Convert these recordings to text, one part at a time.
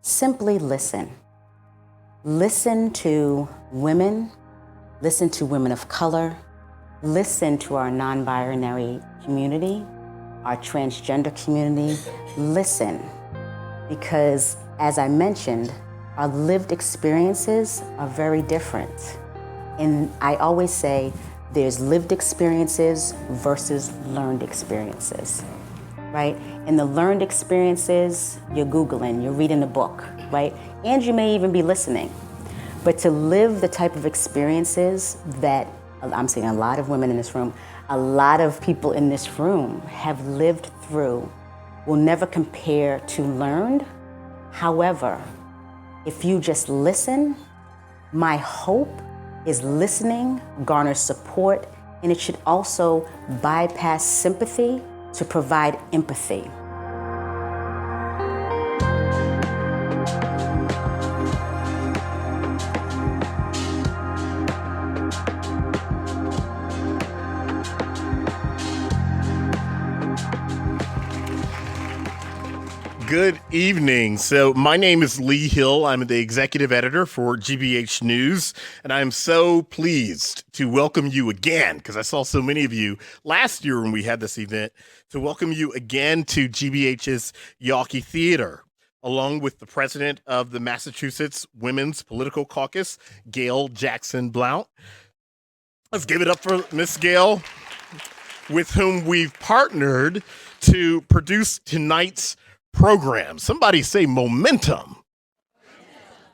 Simply listen. Listen to women, listen to women of color, listen to our non-binary community, our transgender community. Listen, because as I mentioned, our lived experiences are very different. And I always say there's lived experiences versus learned experiences, right? In the learned experiences, you're Googling, you're reading a book, right? And you may even be listening. But to live the type of experiences that I'm seeing a lot of women in this room, a lot of people in this room have lived through will never compare to learned. However, if you just listen, my hope is listening garners support, and it should also bypass sympathy to provide empathy. Good evening. So my name is Lee Hill. I'm the executive editor for GBH News, and I'm so pleased to welcome you again, because I saw so many of you last year when we had this event, to welcome you again to GBH's Yawkey Theater, along with the president of the Massachusetts Women's Political Caucus, Gail Jackson Blount. Let's give it up for Miss Gail, with whom we've partnered to produce tonight's program. Somebody say momentum.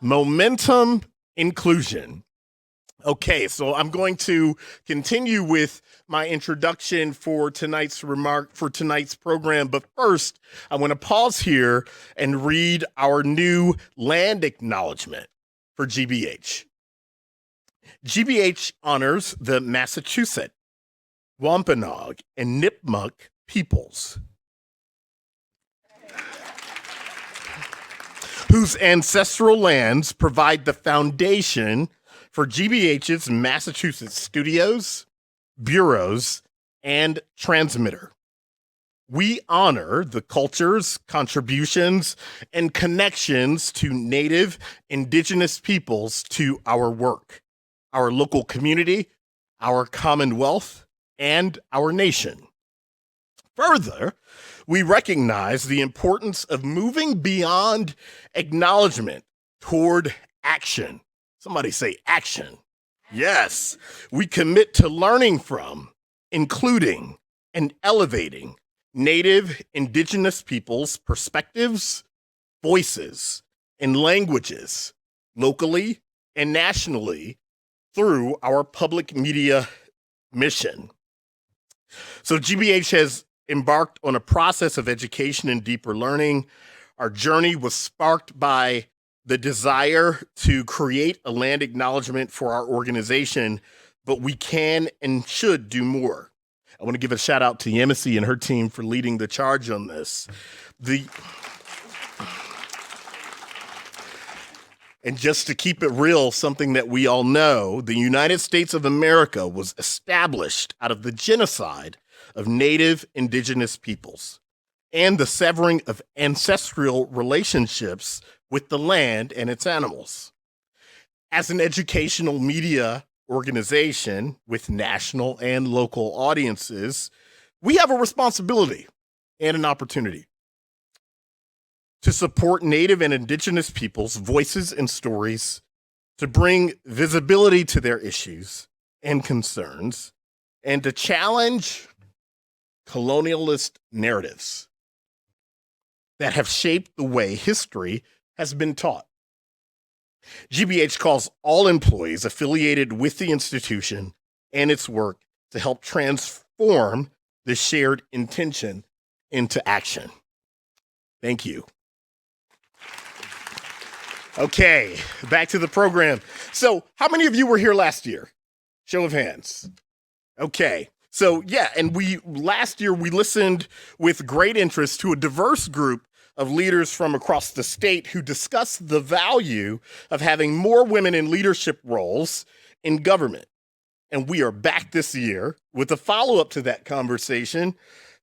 Momentum inclusion. Okay, so I'm going to continue with my introduction for tonight's program. But first, I want to pause here and read our new land acknowledgement for GBH. GBH honors the Massachusetts, Wampanoag, and Nipmuc peoples, whose ancestral lands provide the foundation for GBH's Massachusetts studios, bureaus, and transmitter. We honor the cultures, contributions, and connections to Native Indigenous peoples to our work, our local community, our commonwealth, and our nation. Further, we recognize the importance of moving beyond acknowledgement toward action. Somebody say action. Yes, we commit to learning from, including, and elevating Native Indigenous peoples' perspectives, voices, and languages, locally and nationally, through our public media mission. So GBH has embarked on a process of education and deeper learning. Our journey was sparked by the desire to create a land acknowledgement for our organization, but we can and should do more. I want to give a shout out to Yemisi and her team for leading the charge on this. And just to keep it real, something that we all know, the United States of America was established out of the genocide of Native Indigenous peoples and the severing of ancestral relationships with the land and its animals. As an educational media organization with national and local audiences, we have a responsibility and an opportunity to support Native and Indigenous peoples' voices and stories, to bring visibility to their issues and concerns, and to challenge colonialist narratives that have shaped the way history has been taught. GBH calls all employees affiliated with the institution and its work to help transform the shared intention into action. Thank you. Okay, back to the program. So how many of you were here last year? Show of hands. Okay. So yeah, and last year we listened with great interest to a diverse group of leaders from across the state who discussed the value of having more women in leadership roles in government. And we are back this year with a follow-up to that conversation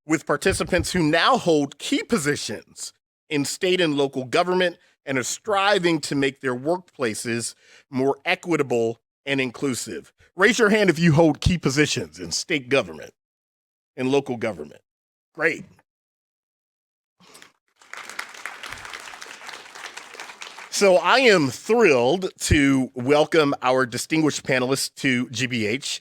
with participants who now hold key positions in state and local government and are striving to make their workplaces more equitable and inclusive. Raise your hand if you hold key positions in state government and local government. Great. So I am thrilled to welcome our distinguished panelists to GBH,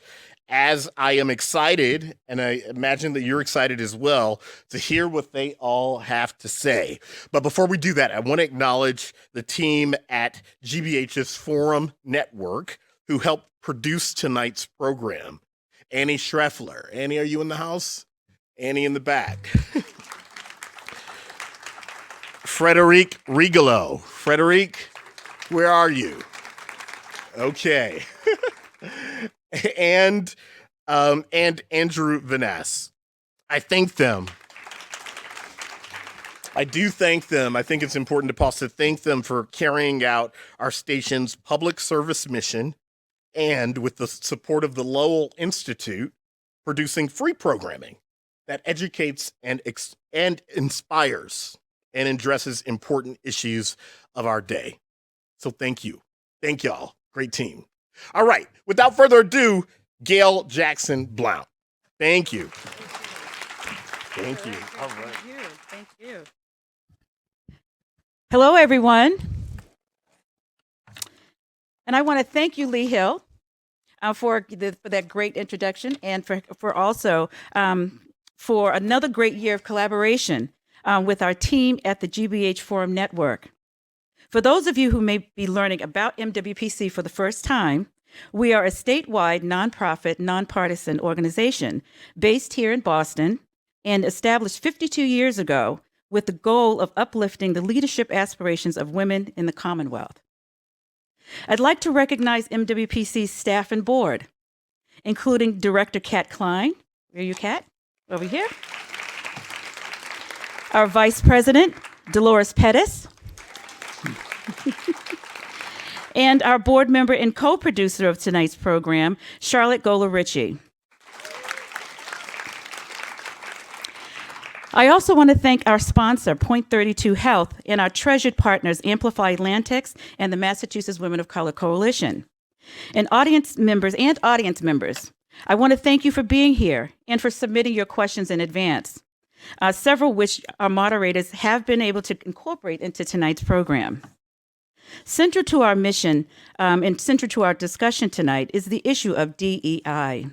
as I am excited, and I imagine that you're excited as well, to hear what they all have to say. But before we do that, I want to acknowledge the team at GBH's Forum Network who helped produce tonight's program. Annie Schreffler. Annie, are you in the house? Annie in the back. Frederic Rigolo. Frederic, where are you? Okay. and Andrew Vaness. I thank them. I do thank them. I think it's important to pause to thank them for carrying out our station's public service mission and, with the support of the Lowell Institute, producing free programming that educates and inspires and addresses important issues of our day. So thank you. Thank y'all. Great team. All right. Without further ado, Gail Jackson Blount. Thank you. Thank you. All right. Thank you. Hello, everyone. And I want to thank you, Lee Hill, for that great introduction, and for also for another great year of collaboration with our team at the GBH Forum Network. For those of you who may be learning about MWPC for the first time, we are a statewide nonprofit, nonpartisan organization based here in Boston and established 52 years ago with the goal of uplifting the leadership aspirations of women in the Commonwealth. I'd like to recognize MWPC's staff and board, including Director Kat Klein. Where are you, Kat? Over here. Our Vice President, Dolores Pettis. And our board member and co-producer of tonight's program, Charlotte Golar-Richie. I also want to thank our sponsor, Point 32 Health, and our treasured partners, Amplify Atlantics and the Massachusetts Women of Color Coalition. And audience members, I want to thank you for being here and for submitting your questions in advance, several which our moderators have been able to incorporate into tonight's program. Central to our mission and central to our discussion tonight is the issue of DEI.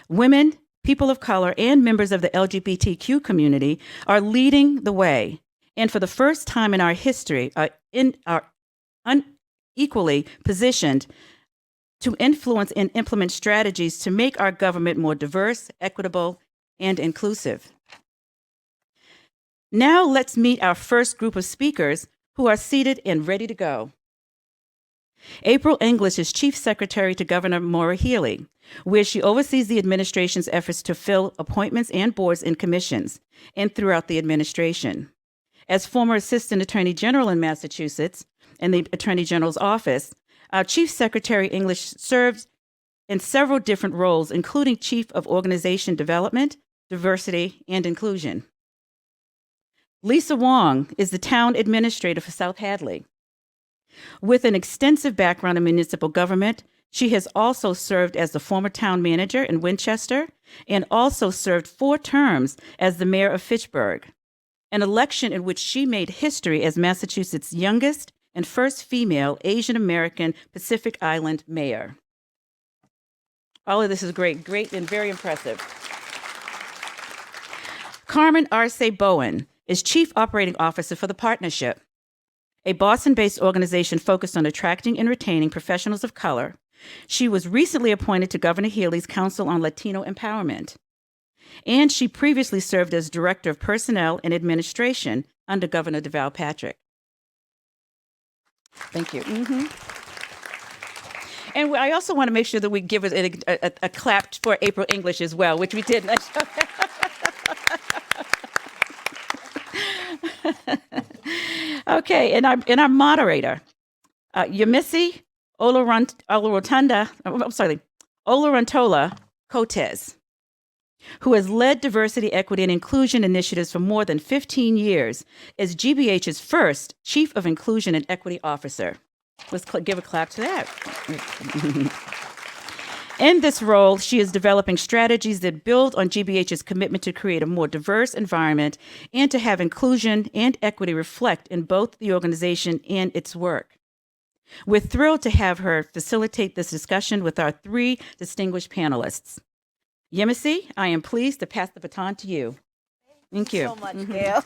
Women, people of color, and members of the LGBTQ community are leading the way, and for the first time in our history, are unequally positioned to influence and implement strategies to make our government more diverse, equitable, and inclusive. Now let's meet our first group of speakers who are seated and ready to go. April English is Chief Secretary to Governor Maura Healey, where she oversees the administration's efforts to fill appointments and boards and commissions and throughout the administration. As former Assistant Attorney General in Massachusetts and the Attorney General's office, our Chief Secretary English served in several different roles, including Chief of Organization Development, Diversity, and Inclusion. Lisa Wong is the Town Administrator for South Hadley. With an extensive background in municipal government, she has also served as the former town manager in Winchester and also served 4 terms as the mayor of Fitchburg, an election in which she made history as Massachusetts' youngest and first female Asian American Pacific Island mayor. All of this is great and very impressive. Carmen Arce-Bowen is Chief Operating Officer for the Partnership, a Boston-based organization focused on attracting and retaining professionals of color. She was recently appointed to Governor Healey's Council on Latino Empowerment, and she previously served as Director of Personnel and Administration under Governor Deval Patrick. Thank you. And I also want to make sure that we give a clap for April English as well, which we did. Okay, and our moderator, Yemisi Oloruntola-Coates. who has led diversity, equity, and inclusion initiatives for more than 15 years, is GBH's first Chief of Inclusion and Equity Officer. Let's give a clap to that. In this role, she is developing strategies that build on GBH's commitment to create a more diverse environment and to have inclusion and equity reflect in both the organization and its work. We're thrilled to have her facilitate this discussion with our three distinguished panelists. Yemisi, I am pleased to pass the baton to you. Thank you. So much, Gail.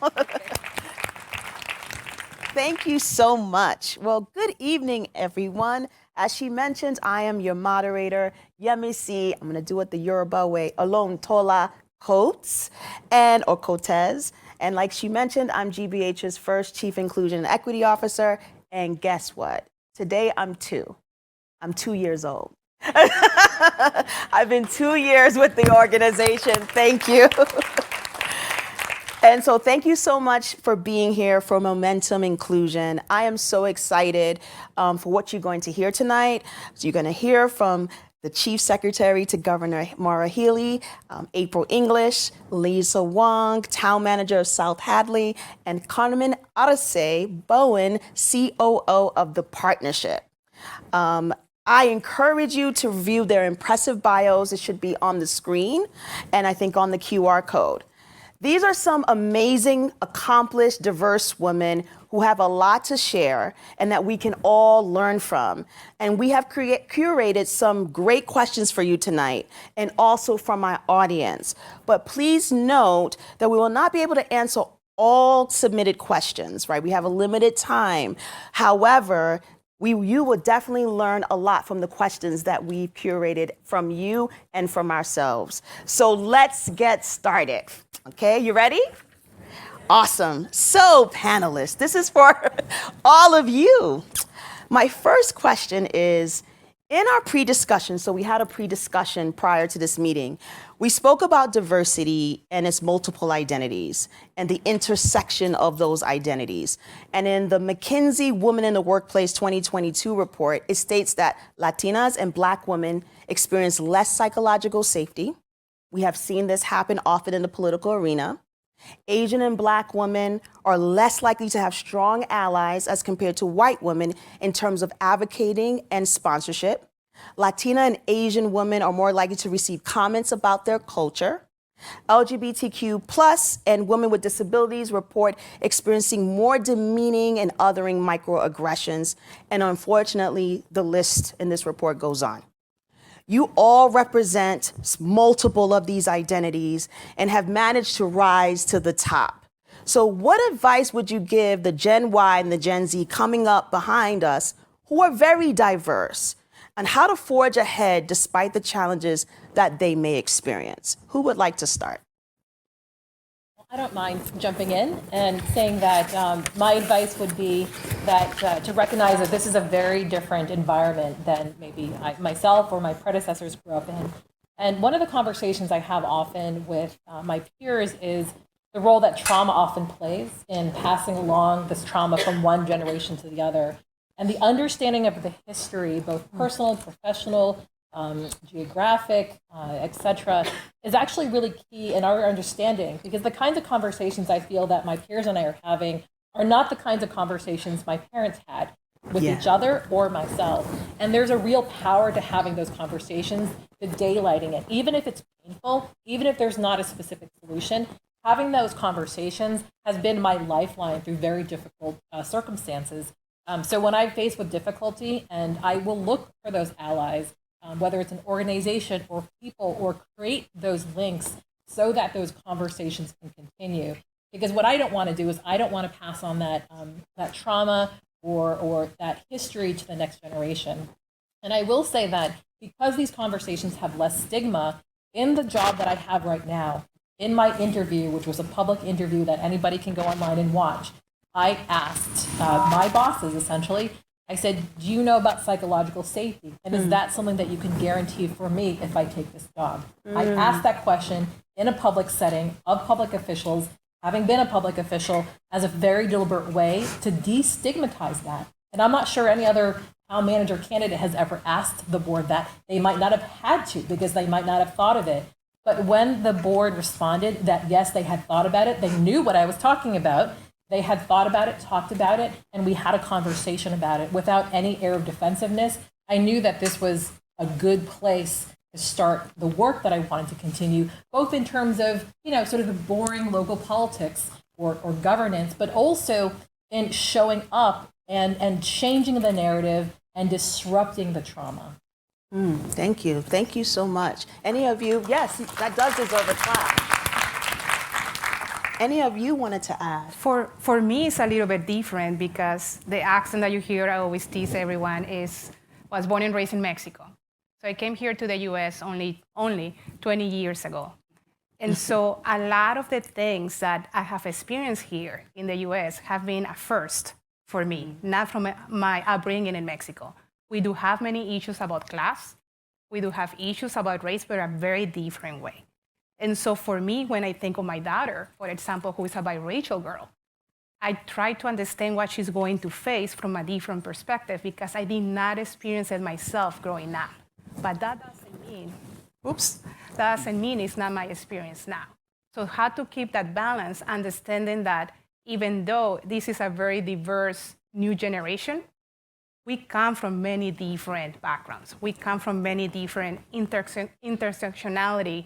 Thank you so much. Well, good evening, everyone. As she mentioned, I am your moderator, Yemisi. I'm going to do it the Yoruba way, Oloruntola-Coates or Coates. And like she mentioned, I'm GBH's first Chief Inclusion and Equity Officer. And guess what? Today, I'm 2 years old. I've been 2 years with the organization. Thank you. And so thank you so much for being here for Momentum Inclusion. I am so excited for what you're going to hear tonight. So you're going to hear from the Chief Secretary to Governor Maura Healey, April English, Lisa Wong, Town Manager of South Hadley, and Carmen Arce-Bowen, COO of the partnership. I encourage you to review their impressive bios. It should be on the screen, and I think on the QR code. These are some amazing, accomplished, diverse women who have a lot to share and that we can all learn from. And we have curated some great questions for you tonight and also from my audience. But please note that we will not be able to answer all submitted questions, right? We have a limited time. However, you will definitely learn a lot from the questions that we've curated from you and from ourselves. So let's get started. Okay, you ready? Awesome. So panelists, this is for all of you. My first question is, in our pre-discussion, so we had a pre-discussion prior to this meeting, we spoke about diversity and its multiple identities and the intersection of those identities. And in the McKinsey Women in the Workplace 2022 report, it states that Latinas and Black women experience less psychological safety. We have seen this happen often in the political arena. Asian and Black women are less likely to have strong allies as compared to white women in terms of advocating and sponsorship. Latina and Asian women are more likely to receive comments about their culture. LGBTQ plus and women with disabilities report experiencing more demeaning and othering microaggressions. And unfortunately, the list in this report goes on. You all represent multiple of these identities and have managed to rise to the top. So what advice would you give the Gen Y and the Gen Z coming up behind us who are very diverse on how to forge ahead despite the challenges that they may experience? Who would like to start? I don't mind jumping in and saying that my advice would be that to recognize that this is a very different environment than maybe myself or my predecessors grew up in. And one of the conversations I have often with my peers is the role that trauma often plays in passing along this trauma from one generation to the other. And the understanding of the history, both personal, professional, geographic, etc., is actually really key in our understanding, because the kinds of conversations I feel that my peers and I are having are not the kinds of conversations my parents had with each other or myself. And there's a real power to having those conversations, to daylighting it, even if it's painful, even if there's not a specific solution. Having those conversations has been my lifeline through very difficult circumstances. So when I'm faced with difficulty, and I will look for those allies, whether it's an organization or people, or create those links so that those conversations can continue. Because what I don't want to do is I don't want to pass on that trauma or that history to the next generation. And I will say that because these conversations have less stigma, in the job that I have right now, in my interview, which was a public interview that anybody can go online and watch, I asked my bosses, essentially, I said, do you know about psychological safety? And is that something that you can guarantee for me if I take this job? I asked that question in a public setting of public officials, having been a public official, as a very deliberate way to destigmatize that. And I'm not sure any other town manager candidate has ever asked the board that. They might not have had to, because they might not have thought of it. But when the board responded that, yes, they had thought about it, they knew what I was talking about, they had thought about it, talked about it, and we had a conversation about it without any air of defensiveness, I knew that this was a good place to start the work that I wanted to continue, both in terms of, sort of the boring local politics or governance, but also in showing up and changing the narrative and disrupting the trauma. Thank you. Thank you so much. Any of you, yes, that does deserve a clap. Any of you wanted to add? For me, it's a little bit different because the accent that you hear, I always tease everyone, was born and raised in Mexico. So I came here to the US only 20 years ago. And so a lot of the things that I have experienced here in the US have been a first for me, not from my upbringing in Mexico. We do have many issues about class. We do have issues about race, but a very different way. And so for me, when I think of my daughter, for example, who is a biracial girl, I try to understand what she's going to face from a different perspective because I did not experience it myself growing up. But that doesn't mean it's not my experience now. So how to keep that balance, understanding that even though this is a very diverse new generation, we come from many different backgrounds. We come from many different intersectionality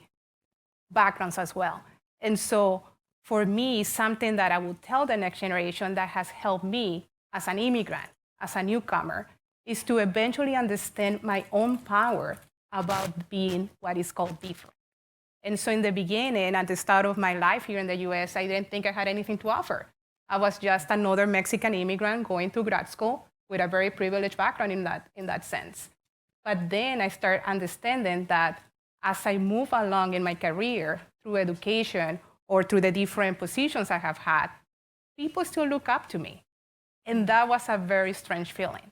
backgrounds as well. And so for me, something that I would tell the next generation that has helped me as an immigrant, as a newcomer, is to eventually understand my own power about being what is called different. And so in the beginning, at the start of my life here in the US, I didn't think I had anything to offer. I was just another Mexican immigrant going to grad school with a very privileged background in that sense. But then I started understanding that as I move along in my career through education or through the different positions I have had, people still look up to me. And that was a very strange feeling.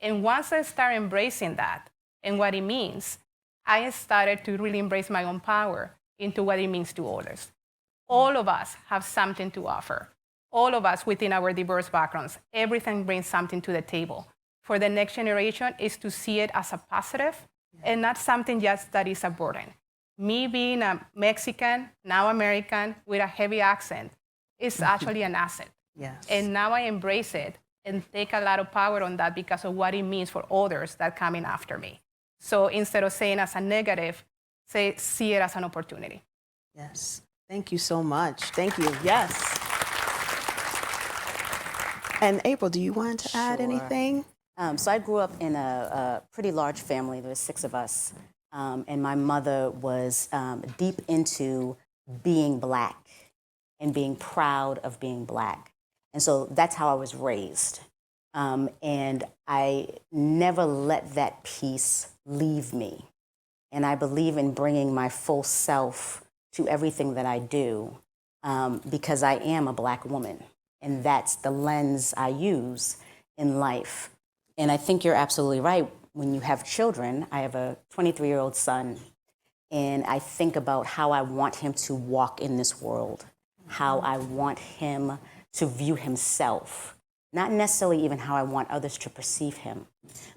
And once I started embracing that and what it means, I started to really embrace my own power into what it means to others. All of us have something to offer. All of us within our diverse backgrounds, everything brings something to the table. For the next generation is to see it as a positive and not something just that is a burden. Me being a Mexican, now American, with a heavy accent is actually an asset. Yes. And now I embrace it and take a lot of power on that because of what it means for others that come in after me. So instead of saying as a negative, see it as an opportunity. Yes. Thank you so much. Thank you. Yes. And April, do you want to add anything? So I grew up in a pretty large family. There were 6 of us. And my mother was deep into being Black and being proud of being Black. And so that's how I was raised. And I never let that piece leave me. And I believe in bringing my full self to everything that I do because I am a Black woman. And that's the lens I use in life. And I think you're absolutely right. When you have children, I have a 23-year-old son, and I think about how I want him to walk in this world, how I want him to view himself, not necessarily even how I want others to perceive him,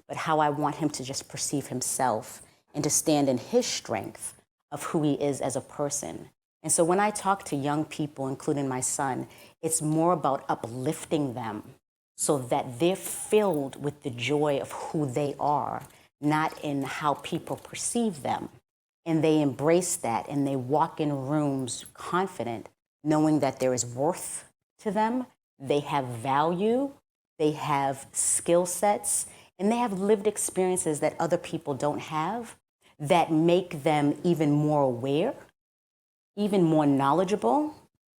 but how I want him to just perceive himself and to stand in his strength of who he is as a person. And so when I talk to young people, including my son, it's more about uplifting them so that they're filled with the joy of who they are, not in how people perceive them. And they embrace that and they walk in rooms confident, knowing that there is worth to them, they have value, they have skill sets, and they have lived experiences that other people don't have that make them even more aware, even more knowledgeable,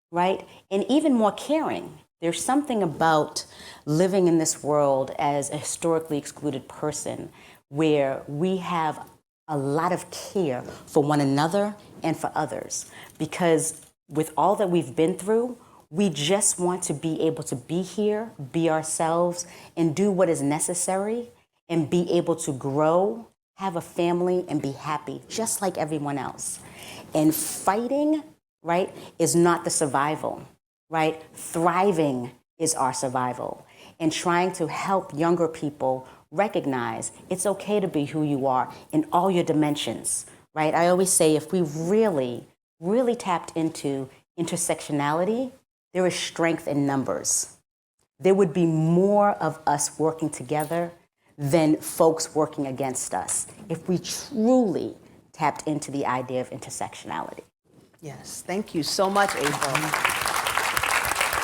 right? And even more caring. There's something about living in this world as a historically excluded person where we have a lot of care for one another and for others. Because with all that we've been through, we just want to be able to be here, be ourselves, and do what is necessary, and be able to grow, have a family, and be happy, just like everyone else. And fighting, right, is not the survival, right? Thriving is our survival. And trying to help younger people recognize it's okay to be who you are in all your dimensions, right? I always say if we really, really tapped into intersectionality, there is strength in numbers. There would be more of us working together than folks working against us if we truly tapped into the idea of intersectionality. Yes, thank you so much, April.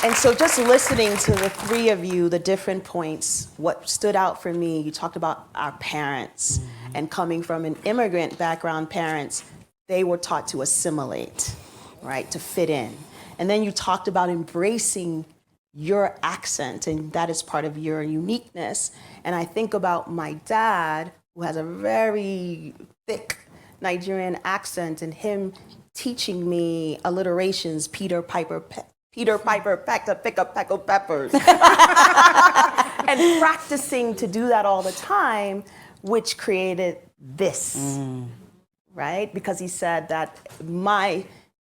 And so just listening to the three of you, the different points, what stood out for me, you talked about our parents and coming from an immigrant background parents, they were taught to assimilate, right, to fit in. And then you talked about embracing your accent, and that is part of your uniqueness. And I think about my dad, who has a very thick Nigerian accent, and him teaching me alliterations, Peter Piper packed a pick up pickled peppers. And practicing to do that all the time, which created this, right? Because he said that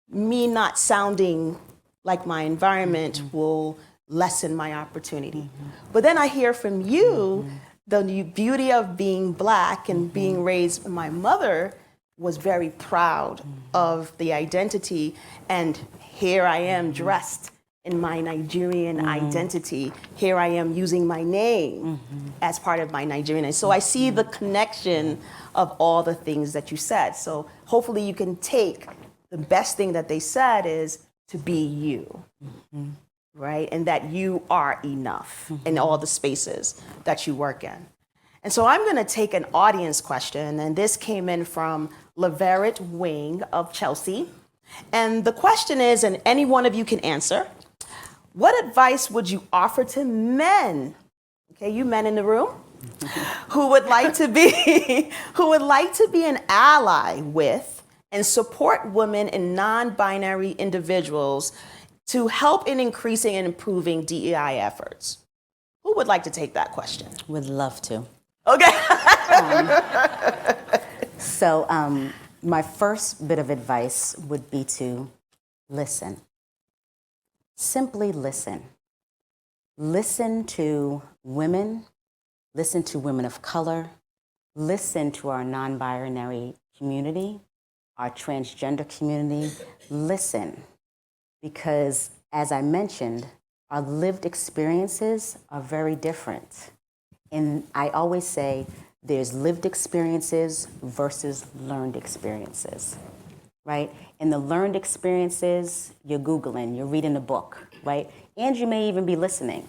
me not sounding like my environment will lessen my opportunity. But then I hear from you the beauty of being Black and being raised. My mother was very proud of the identity, and here I am dressed in my Nigerian identity. Here I am using my name as part of my Nigerian. So I see the connection of all the things that you said. So hopefully you can take the best thing that they said is to be you, right? And that you are enough in all the spaces that you work in. And so I'm going to take an audience question, and this came in from Leverett Wing of Chelsea. And the question is, and any one of you can answer, what advice would you offer to men, okay, you men in the room, who would like to be an ally with and support women and non-binary individuals to help in increasing and improving DEI efforts? Who would like to take that question? Would love to. Okay. So my first bit of advice would be to listen. Simply listen. Listen to women of color, listen to our non-binary community, our transgender community. Listen, because as I mentioned, our lived experiences are very different. And I always say there's lived experiences versus learned experiences, right? In the learned experiences, you're Googling, you're reading a book, right? And you may even be listening.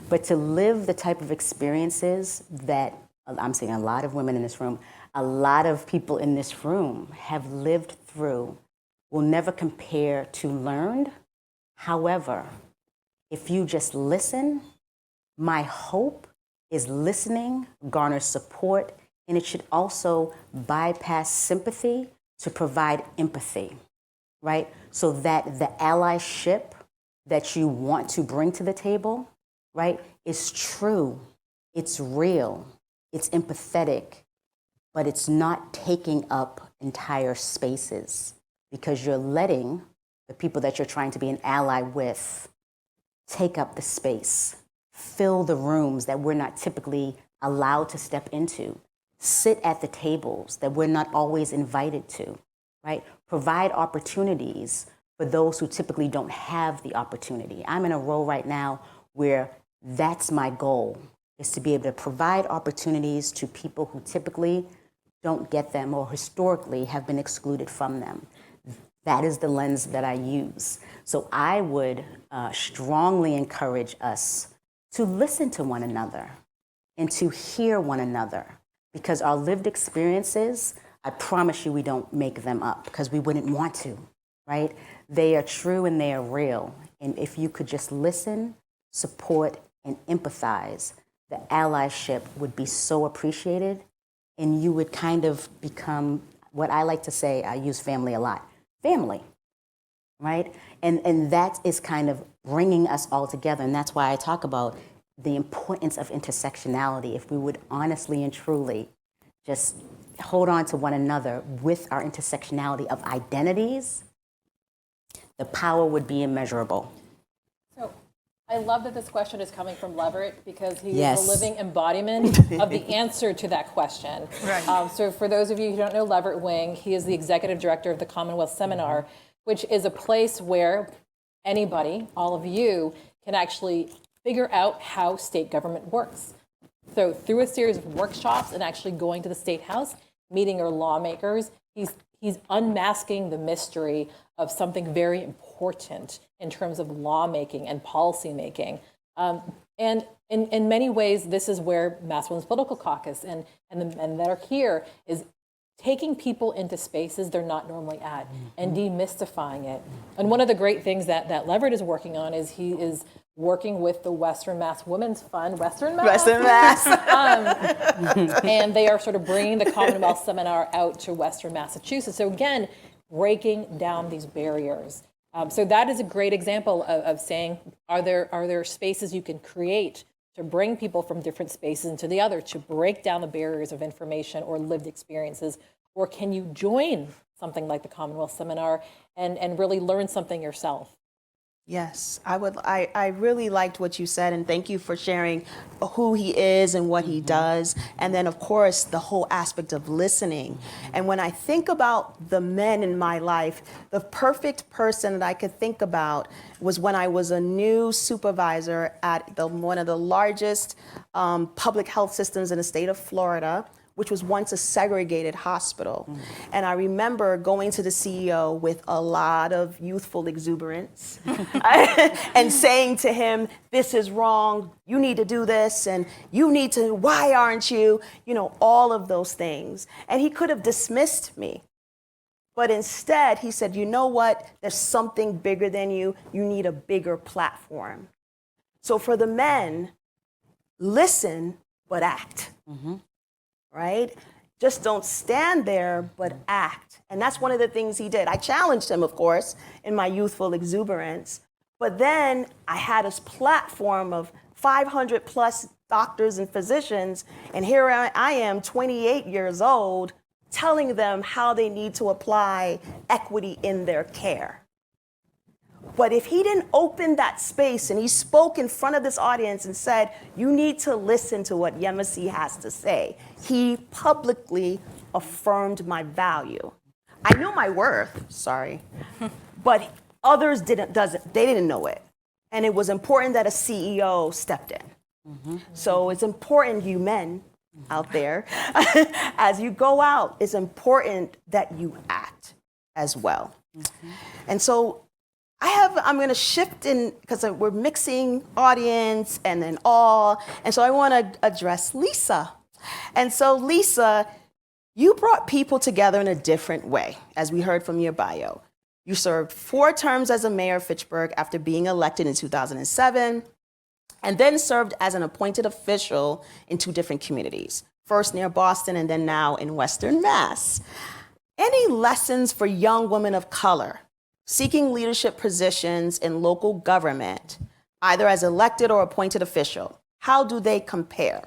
But to live the type of experiences that I'm seeing a lot of women in this room, a lot of people in this room have lived through will never compare to learned. However, if you just listen, my hope is listening garners support, and it should also bypass sympathy to provide empathy, right? So that the allyship that you want to bring to the table, right, is true, it's real, it's empathetic, but it's not taking up entire spaces because you're letting the people that you're trying to be an ally with take up the space, fill the rooms that we're not typically allowed to step into, sit at the tables that we're not always invited to, right? Provide opportunities for those who typically don't have the opportunity. I'm in a role right now where that's my goal, is to be able to provide opportunities to people who typically don't get them or historically have been excluded from them. That is the lens that I use. So I would strongly encourage us to listen to one another and to hear one another, because our lived experiences, I promise you we don't make them up because we wouldn't want to, right? They are true and they are real. And if you could just listen, support, and empathize, the allyship would be so appreciated, and you would kind of become what I like to say, I use family a lot, family, right? And that is kind of bringing us all together, and that's why I talk about the importance of intersectionality. If we would honestly and truly just hold on to one another with our intersectionality of identities, the power would be immeasurable. So I love that this question is coming from Leverett because he Yes. is a living embodiment of the answer to that question. Right. So for those of you who don't know Leverett Wing, he is the executive director of the Commonwealth Seminar, which is a place where anybody, all of you, can actually figure out how state government works. So through a series of workshops and actually going to the State House, meeting your lawmakers, he's unmasking the mystery of something very important in terms of lawmaking and policy making. And in many ways, this is where Mass Women's Political Caucus and the men that are here is taking people into spaces they're not normally at and demystifying it. And one of the great things that Leverett is working on is he is working with the Western Mass Women's Fund, Western Mass, and they are sort of bringing the Commonwealth Seminar out to Western Massachusetts. So again, breaking down these barriers. So that is a great example of saying, are there spaces you can create to bring people from different spaces into the other, to break down the barriers of information or lived experiences? Or can you join something like the Commonwealth Seminar and really learn something yourself? Yes, I really liked what you said, and thank you for sharing who he is and what he does. And then, of course, the whole aspect of listening. And when I think about the men in my life, the perfect person that I could think about was when I was a new supervisor at one of the largest public health systems in the state of Florida, which was once a segregated hospital. And I remember going to the CEO with a lot of youthful exuberance and saying to him, this is wrong, you need to do this, and you need to, why aren't you? You know, all of those things. And he could have dismissed me. But instead, he said, you know what? There's something bigger than you. You need a bigger platform. So for the men, listen, but act. Right? Just don't stand there, but act. And that's one of the things he did. I challenged him, of course, in my youthful exuberance. But then I had this platform of 500 plus doctors and physicians. And here I am, 28 years old, telling them how they need to apply equity in their care. But if he didn't open that space and he spoke in front of this audience and said, you need to listen to what Yemisi has to say, he publicly affirmed my value. I knew my worth, but others they didn't know it. And it was important that a CEO stepped in. So it's important, you men out there, as you go out, it's important that you act as well. And so I'm going to shift in because we're mixing audience and then all. And so I want to address Lisa. And so Lisa, you brought people together in a different way, as we heard from your bio. You served 4 terms as a mayor of Fitchburg after being elected in 2007, and then served as an appointed official in 2 different communities, first near Boston and then now in Western Mass. Any lessons for young women of color seeking leadership positions in local government, either as elected or appointed official? How do they compare?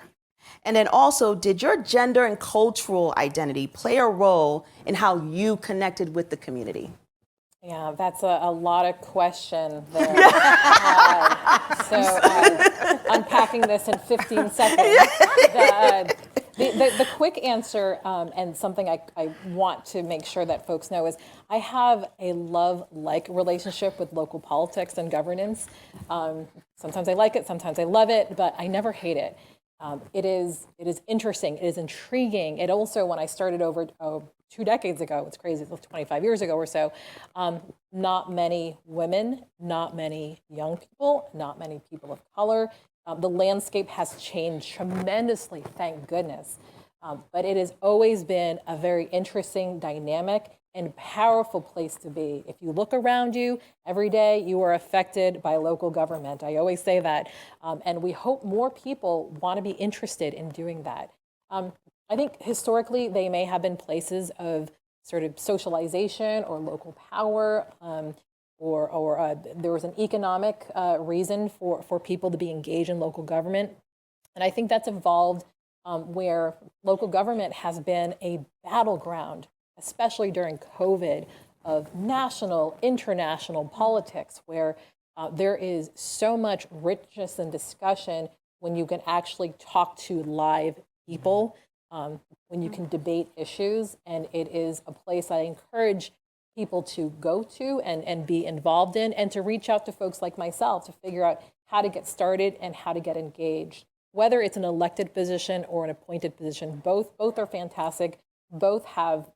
And then also, did your gender and cultural identity play a role in how you connected with the community? Yeah, that's a lot of question there. Unpacking this in 15 seconds. The quick answer, and something I want to make sure that folks know, is I have a love-like relationship with local politics and governance. Sometimes I like it, sometimes I love it, but I never hate it. It is interesting, it is intriguing. It also, when I started over 2 decades ago, it's crazy, 25 years ago or so, not many women, not many young people, not many people of color. The landscape has changed tremendously, thank goodness. But it has always been a very interesting, dynamic, and powerful place to be. If you look around you, every day you are affected by local government. I always say that. And we hope more people want to be interested in doing that. I think historically they may have been places of sort of socialization or local power, or there was an economic reason for people to be engaged in local government. And I think that's evolved where local government has been a battleground, especially during COVID, of national, international politics, where There is so much richness and discussion when you can actually talk to live people, when you can debate issues, and it is a place I encourage people to go to and be involved in, and to reach out to folks like myself to figure out how to get started and how to get engaged. Whether it's an elected position or an appointed position, both are fantastic. Both have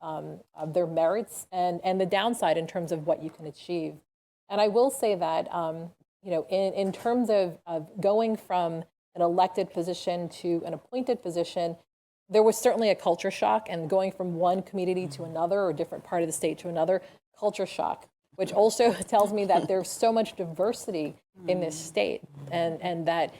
their merits and the downside in terms of what you can achieve. And I will say that, in terms of going from an elected position to an appointed position, there was certainly a culture shock, and going from one community to another or a different part of the state to another, culture shock, which also tells me that there's so much diversity in this state, and that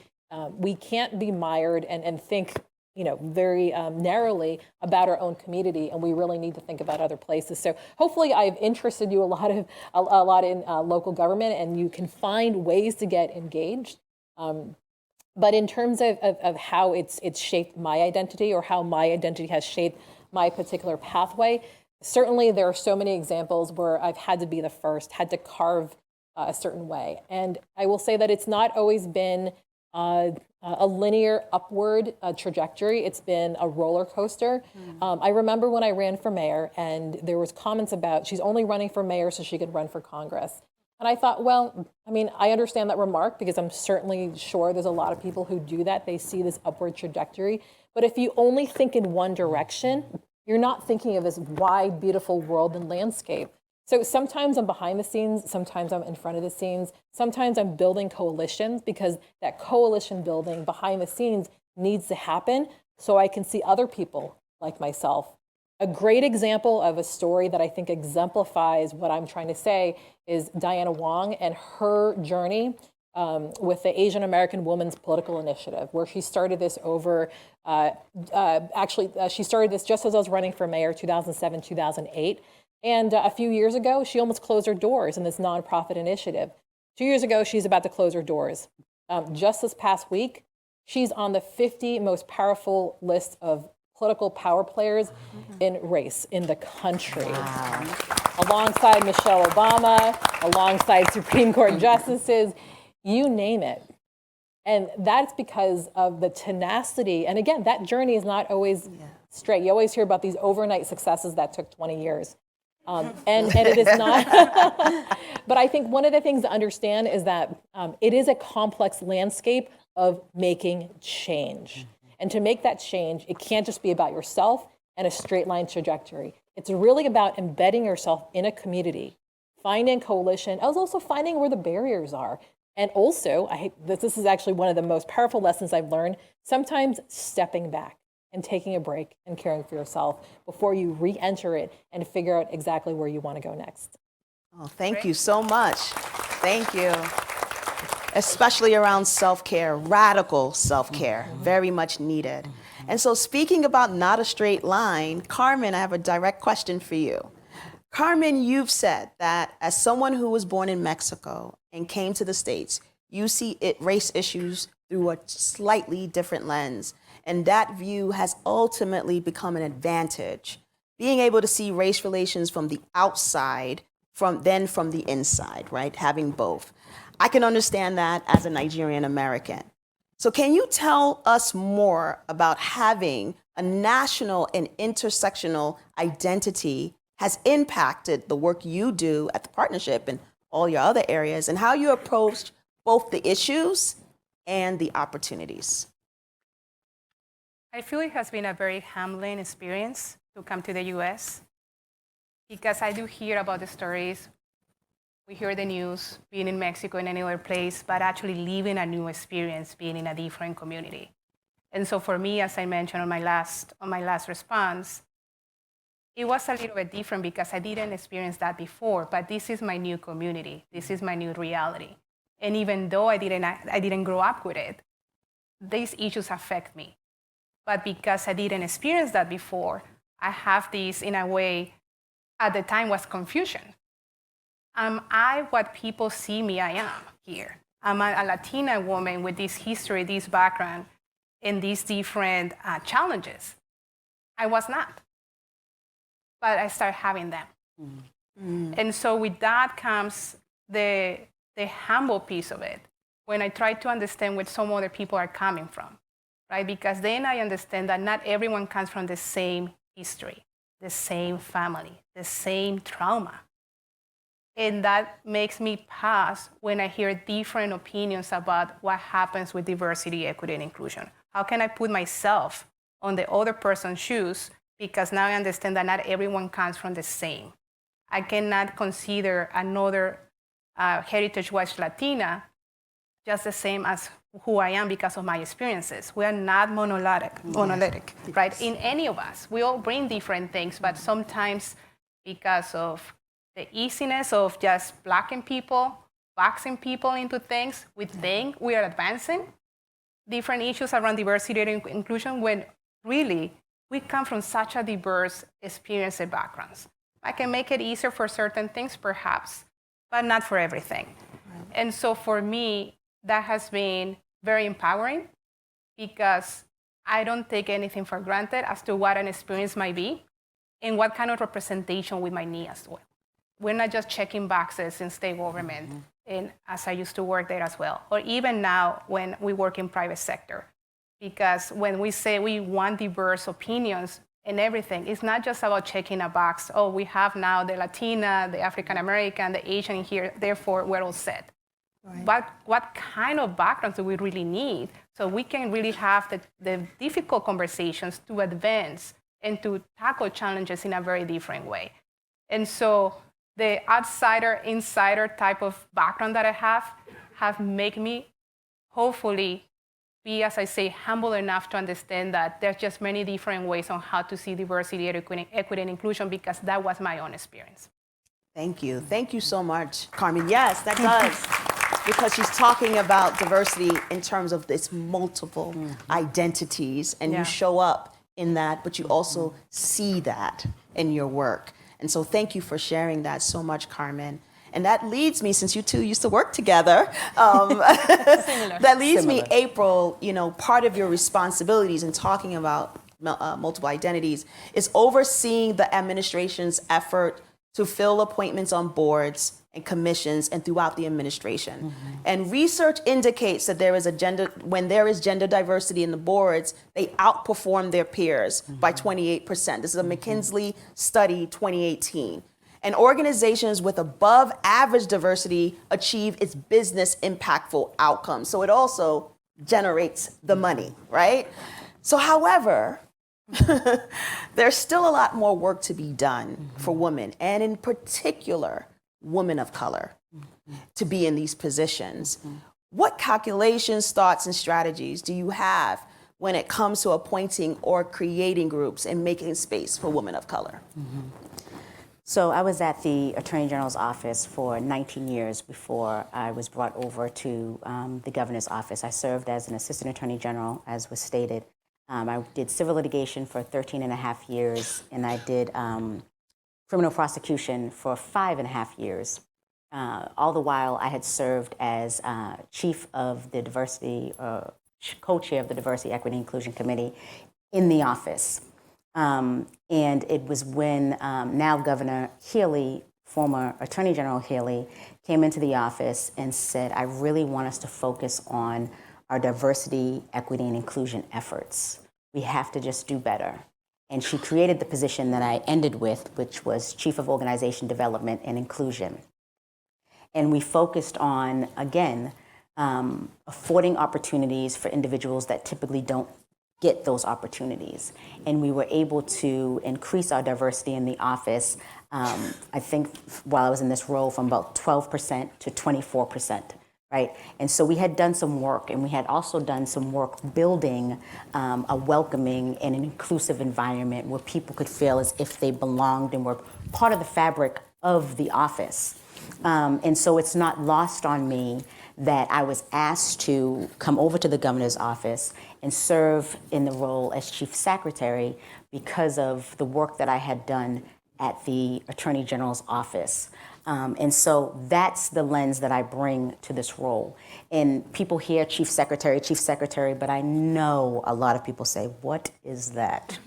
we can't be mired and think very narrowly about our own community, and we really need to think about other places. So hopefully I've interested you a lot in local government, and you can find ways to get engaged. But in terms of how it's shaped my identity, or how my identity has shaped my particular pathway, certainly there are so many examples where I've had to be the first, had to carve a certain way. And I will say that it's not always been a linear upward trajectory. It's been a roller coaster. I remember when I ran for mayor, and there was comments about she's only running for mayor so she could run for Congress. And I thought, well, I understand that remark, because I'm certainly sure there's a lot of people who do that. They see this upward trajectory. But if you only think in one direction, you're not thinking of this wide, beautiful world and landscape. So sometimes I'm behind the scenes, sometimes I'm in front of the scenes, sometimes I'm building coalitions, because that coalition building behind the scenes needs to happen so I can see other people like myself. A great example of a story that I think exemplifies what I'm trying to say is Diana Wong and her journey with the Asian American Women's Political Initiative, where she started this over, she started this just as I was running for mayor, 2007, 2008. And a few years ago, she almost closed her doors in this nonprofit initiative. 2 years ago, she's about to close her doors. Just this past week, she's on the 50 most powerful list of political power players in race in the country. Wow. Alongside Michelle Obama, alongside Supreme Court justices, you name it. And that's because of the tenacity. And again, that journey is not always straight. You always hear about these overnight successes that took 20 years. And it is not. But I think one of the things to understand is that it is a complex landscape of making change. And to make that change, it can't just be about yourself and a straight line trajectory. It's really about embedding yourself in a community, finding coalition, as also finding where the barriers are. And also, this is actually one of the most powerful lessons I've learned, sometimes stepping back and taking a break and caring for yourself before you re-enter it and figure out exactly where you want to go next. Oh, thank you so much. Thank you. Especially around self-care, radical self-care, very much needed. And so speaking about not a straight line, Carmen, I have a direct question for you. Carmen, you've said that as someone who was born in Mexico and came to the States, you see race issues through a slightly different lens. And that view has ultimately become an advantage, being able to see race relations from the outside, from the inside, right? Having both. I can understand that as a Nigerian American. So can you tell us more about having a national and intersectional identity has impacted the work you do at the partnership and all your other areas, and how you approach both the issues and the opportunities? I feel it has been a very humbling experience to come to the US, because I do hear about the stories. We hear the news, being in Mexico and any other place, but actually living a new experience, being in a different community. And so for me, as I mentioned on my last response, it was a little bit different because I didn't experience that before, but this is my new community. This is my new reality. And even though I didn't grow up with it, these issues affect me. But because I didn't experience that before, I have this, in a way, at the time was confusion. Am I what people see me I am here? Am I a Latina woman with this history, this background, and these different challenges? I was not. But I started having them. Mm-hmm. And so with that comes the the humble piece of it when I try to understand where some other people are coming from, right? Because then I understand that not everyone comes from the same history, the same family, the same trauma. And that makes me pause when I hear different opinions about what happens with diversity, equity, and inclusion. How can I put myself on the other person's shoes? Because now I understand that not everyone comes from the same. I cannot consider another heritage-wise Latina just the same as who I am because of my experiences. We are not monolithic, right? In any of us. We all bring different things, but sometimes because of the easiness of just blocking people, boxing people into things, we think we are advancing different issues around diversity and inclusion when really we come from such a diverse experience and backgrounds. I can make it easier for certain things, perhaps, but not for everything. Right. And so for me, that has been very empowering because I don't take anything for granted as to what an experience might be and what kind of representation we might need as well. We're not just checking boxes in state government, and as I used to work there as well, or even now when we work in private sector. Because when we say we want diverse opinions and everything, it's not just about checking a box. Oh, we have now the Latina, the African American, the Asian here, therefore we're all set. Right. But what kind of backgrounds do we really need so we can really have the difficult conversations to advance and to tackle challenges in a very different way? And so the outsider, insider type of background that I have made me hopefully be, as I say, humble enough to understand that there's just many different ways on how to see diversity, equity, and inclusion, because that was my own experience. Thank you. Thank you so much, Carmen. Yes, that does. Because she's talking about diversity in terms of its multiple identities, and you show up in that, but you also see that in your work. And so thank you for sharing that so much, Carmen. And that leads me, since you two used to work together, that leads me, April, part of your responsibilities in talking about multiple identities is overseeing the administration's effort to fill appointments on boards and commissions and throughout the administration. And research indicates that when there is gender diversity in the boards, they outperform their peers by 28%. This is a McKinsey study 2018. And organizations with above average diversity achieve its business impactful outcomes. So it also generates the money, right? So however, there's still a lot more work to be done for women, and in particular, women of color, to be in these positions. What calculations, thoughts, and strategies do you have when it comes to appointing or creating groups and making space for women of color? So I was at the Attorney General's office for 19 years before I was brought over to the governor's office. I served as an assistant attorney general, as was stated. I did civil litigation for 13 and a half years, and I did criminal prosecution for 5.5 years. All the while, I had served as chief of the diversity, co-chair of the Diversity, Equity, and Inclusion Committee in the office. And it was when now Governor Healey, former Attorney General Healey, came into the office and said, I really want us to focus on our diversity, equity, and inclusion efforts. We have to just do better. And she created the position that I ended with, which was Chief of Organization Development and Inclusion. And we focused on, again, affording opportunities for individuals that typically don't get those opportunities. And we were able to increase our diversity in the office, I think while I was in this role, from about 12% to 24%, right? And so we had done some work, and we had also done some work building a welcoming and an inclusive environment where people could feel as if they belonged and were part of the fabric of the office. And so it's not lost on me that I was asked to come over to the governor's office and serve in the role as chief secretary because of the work that I had done at the Attorney General's office. And so that's the lens that I bring to this role. And people hear chief secretary, but I know a lot of people say, what is that?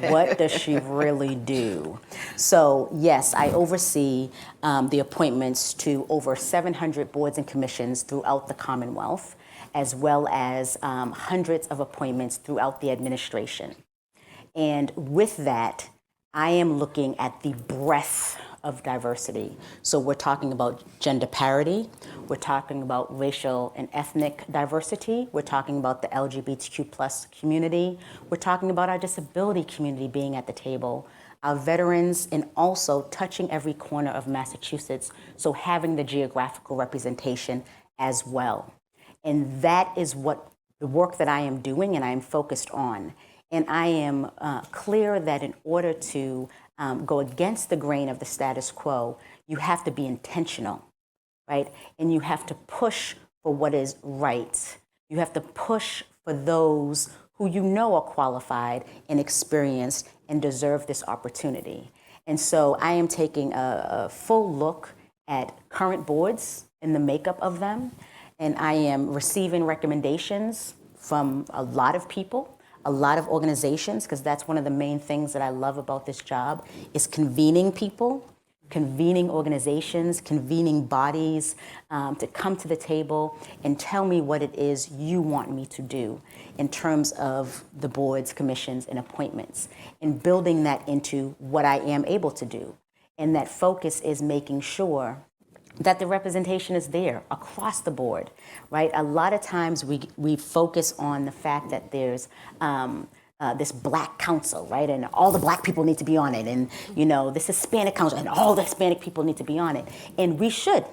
What does she really do? So yes, I oversee the appointments to over 700 boards and commissions throughout the Commonwealth, as well as hundreds of appointments throughout the administration. And with that, I am looking at the breadth of diversity. So we're talking about gender parity, we're talking about racial and ethnic diversity, we're talking about the LGBTQ plus community, we're talking about our disability community being at the table, our veterans, and also touching every corner of Massachusetts, so having the geographical representation as well. And that is what the work that I am doing and I am focused on. And I am clear that in order to go against the grain of the status quo, you have to be intentional, right? And you have to push for what is right. You have to push for those who you know are qualified and experienced and deserve this opportunity. And so I am taking a full look at current boards and the makeup of them. And I am receiving recommendations from a lot of people, a lot of organizations, because that's one of the main things that I love about this job, is convening people, convening organizations, convening bodies to come to the table and tell me what it is you want me to do in terms of the boards, commissions, and appointments, and building that into what I am able to do. And that focus is making sure that the representation is there across the board, right? A lot of times we focus on the fact that there's this Black council, right? And all the Black people need to be on it. And, you know, this Hispanic council and all the Hispanic people need to be on it. And we should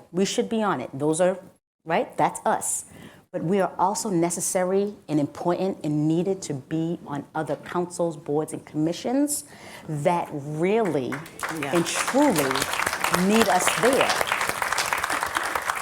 be on it. Those are, right? That's us. But we are also necessary and important and needed to be on other councils, boards, and commissions that really and truly need us there.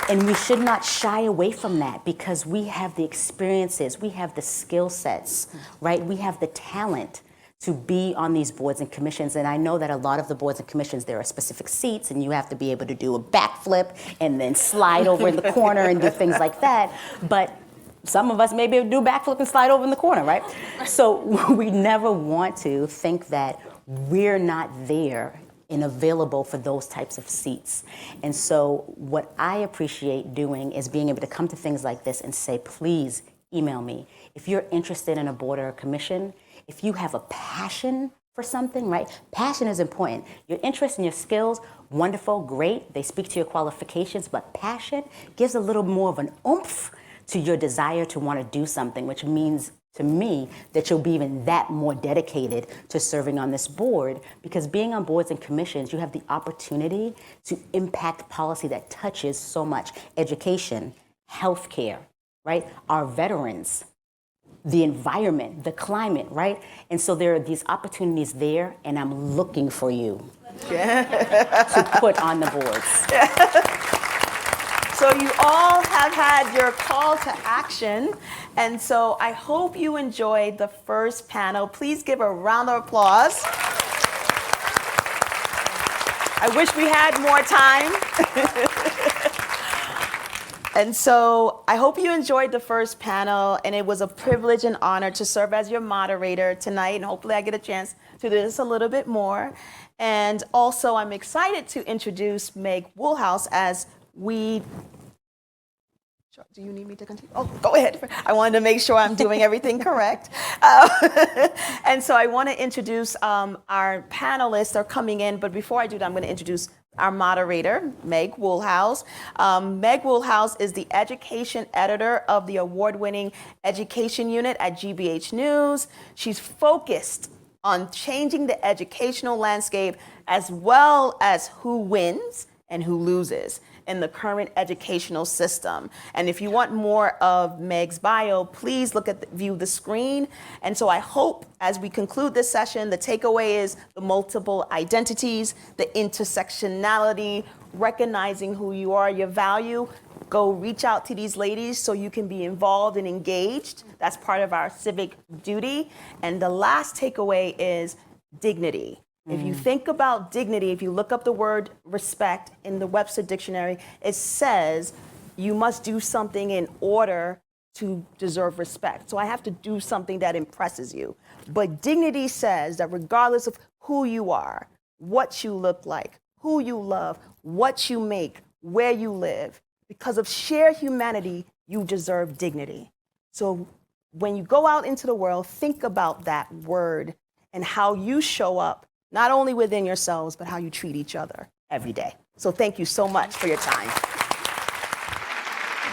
And we should not shy away from that because we have the experiences, we have the skill sets, right? We have the talent to be on these boards and commissions. And I know that a lot of the boards and commissions, there are specific seats and you have to be able to do a backflip and then slide over in the corner and do things like that. But some of us may be able to do a backflip and slide over in the corner, right? So we never want to think that we're not there and available for those types of seats. And so what I appreciate doing is being able to come to things like this and say, please email me. If you're interested in a board or a commission, if you have a passion for something, right? Passion is important. Your interest and your skills, wonderful, great. They speak to your qualifications, but passion gives a little more of an oomph to your desire to want to do something, which means to me that you'll be even that more dedicated to serving on this board, because being on boards and commissions, you have the opportunity to impact policy that touches so much: education, healthcare, right? Our veterans, the environment, the climate, right? And so there are these opportunities there, and I'm looking for you to put on the boards. So you all have had your call to action, and so I hope you enjoyed the first panel. Please give a round of applause. I wish we had more time. And so I hope you enjoyed the first panel, and it was a privilege and honor to serve as your moderator tonight, and hopefully I get a chance to do this a little bit more. And also I'm excited to introduce Meg Woolhouse as we... Do you need me to continue? Oh, go ahead. I wanted to make sure I'm doing everything correct. And so I want to introduce our panelists are coming in, but before I do that, I'm going to introduce our moderator, Meg Woolhouse. Meg Woolhouse is the education editor of the award-winning education unit at GBH News. She's focused on changing the educational landscape as well as who wins and who loses in the current educational system. And if you want more of Meg's bio, please view the screen. And so I hope as we conclude this session, the takeaway is the multiple identities, the intersectionality, recognizing who you are, your value. Go reach out to these ladies so you can be involved and engaged. That's part of our civic duty. And the last takeaway is dignity. If you think about dignity, if you look up the word respect in the Webster Dictionary, it says you must do something in order to deserve respect. So I have to do something that impresses you. But dignity says that regardless of who you are, what you look like, who you love, what you make, where you live, because of sheer humanity, you deserve dignity. So when you go out into the world, think about that word and how you show up, not only within yourselves, but how you treat each other every day. So thank you so much for your time.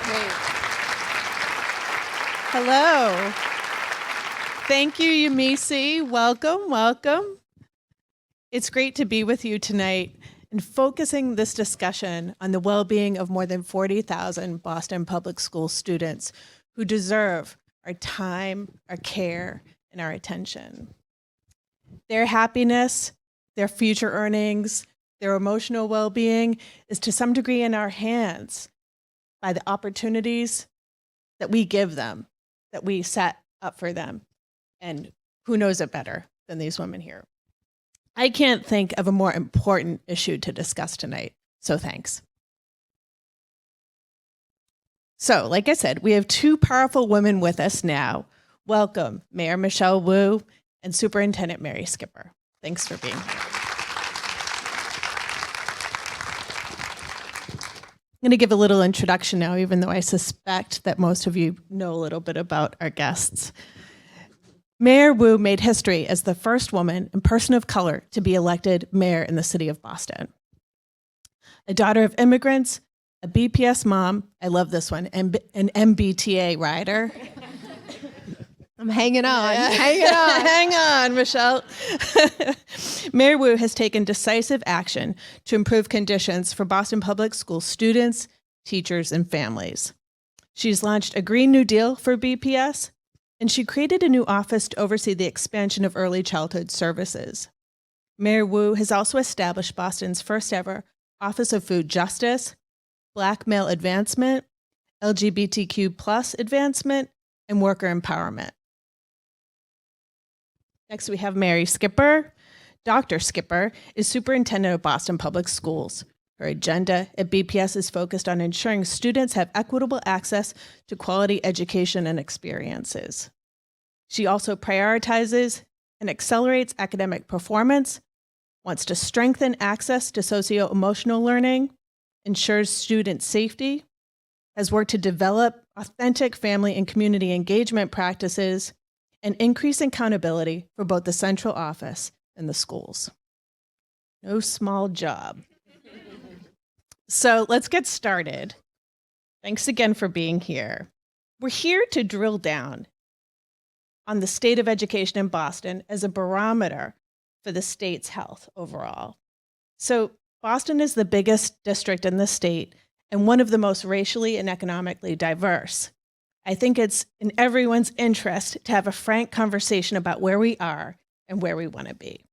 Great. Hello. Thank you, Yemisi. Welcome, welcome. It's great to be with you tonight and focusing this discussion on the well-being of more than 40,000 Boston Public School students who deserve our time, our care, and our attention. Their happiness, their future earnings, their emotional well-being is to some degree in our hands by the opportunities that we give them, that we set up for them. And who knows it better than these women here? I can't think of a more important issue to discuss tonight, so thanks. So, like I said, we have two powerful women with us now. Welcome, Mayor Michelle Wu and Superintendent Mary Skipper. Thanks for being here. I'm going to give a little introduction now, even though I suspect that most of you know a little bit about our guests. Mayor Wu made history as the first woman and person of color to be elected mayor in the city of Boston. A daughter of immigrants, a BPS mom, I love this one, and an MBTA rider. I'm hanging on, Hang on, Michelle. Mayor Wu has taken decisive action to improve conditions for Boston Public School students, teachers, and families. She's launched a Green New Deal for BPS, and she created a new office to oversee the expansion of early childhood services. Mayor Wu has also established Boston's first ever Office of Food Justice, Black Male Advancement, LGBTQ+ advancement, and worker empowerment. Next, we have Mary Skipper. Dr. Skipper is superintendent of Boston Public Schools. Her agenda at BPS is focused on ensuring students have equitable access to quality education and experiences. She also prioritizes and accelerates academic performance, wants to strengthen access to socio-emotional learning, ensures student safety, has worked to develop authentic family and community engagement practices, and increase accountability for both the central office and the schools. No small job. So let's get started. Thanks again for being here. We're here to drill down on the state of education in Boston as a barometer for the state's health overall. So Boston is the biggest district in the state and one of the most racially and economically diverse. I think it's in everyone's interest to have a frank conversation about where we are and where we want to be.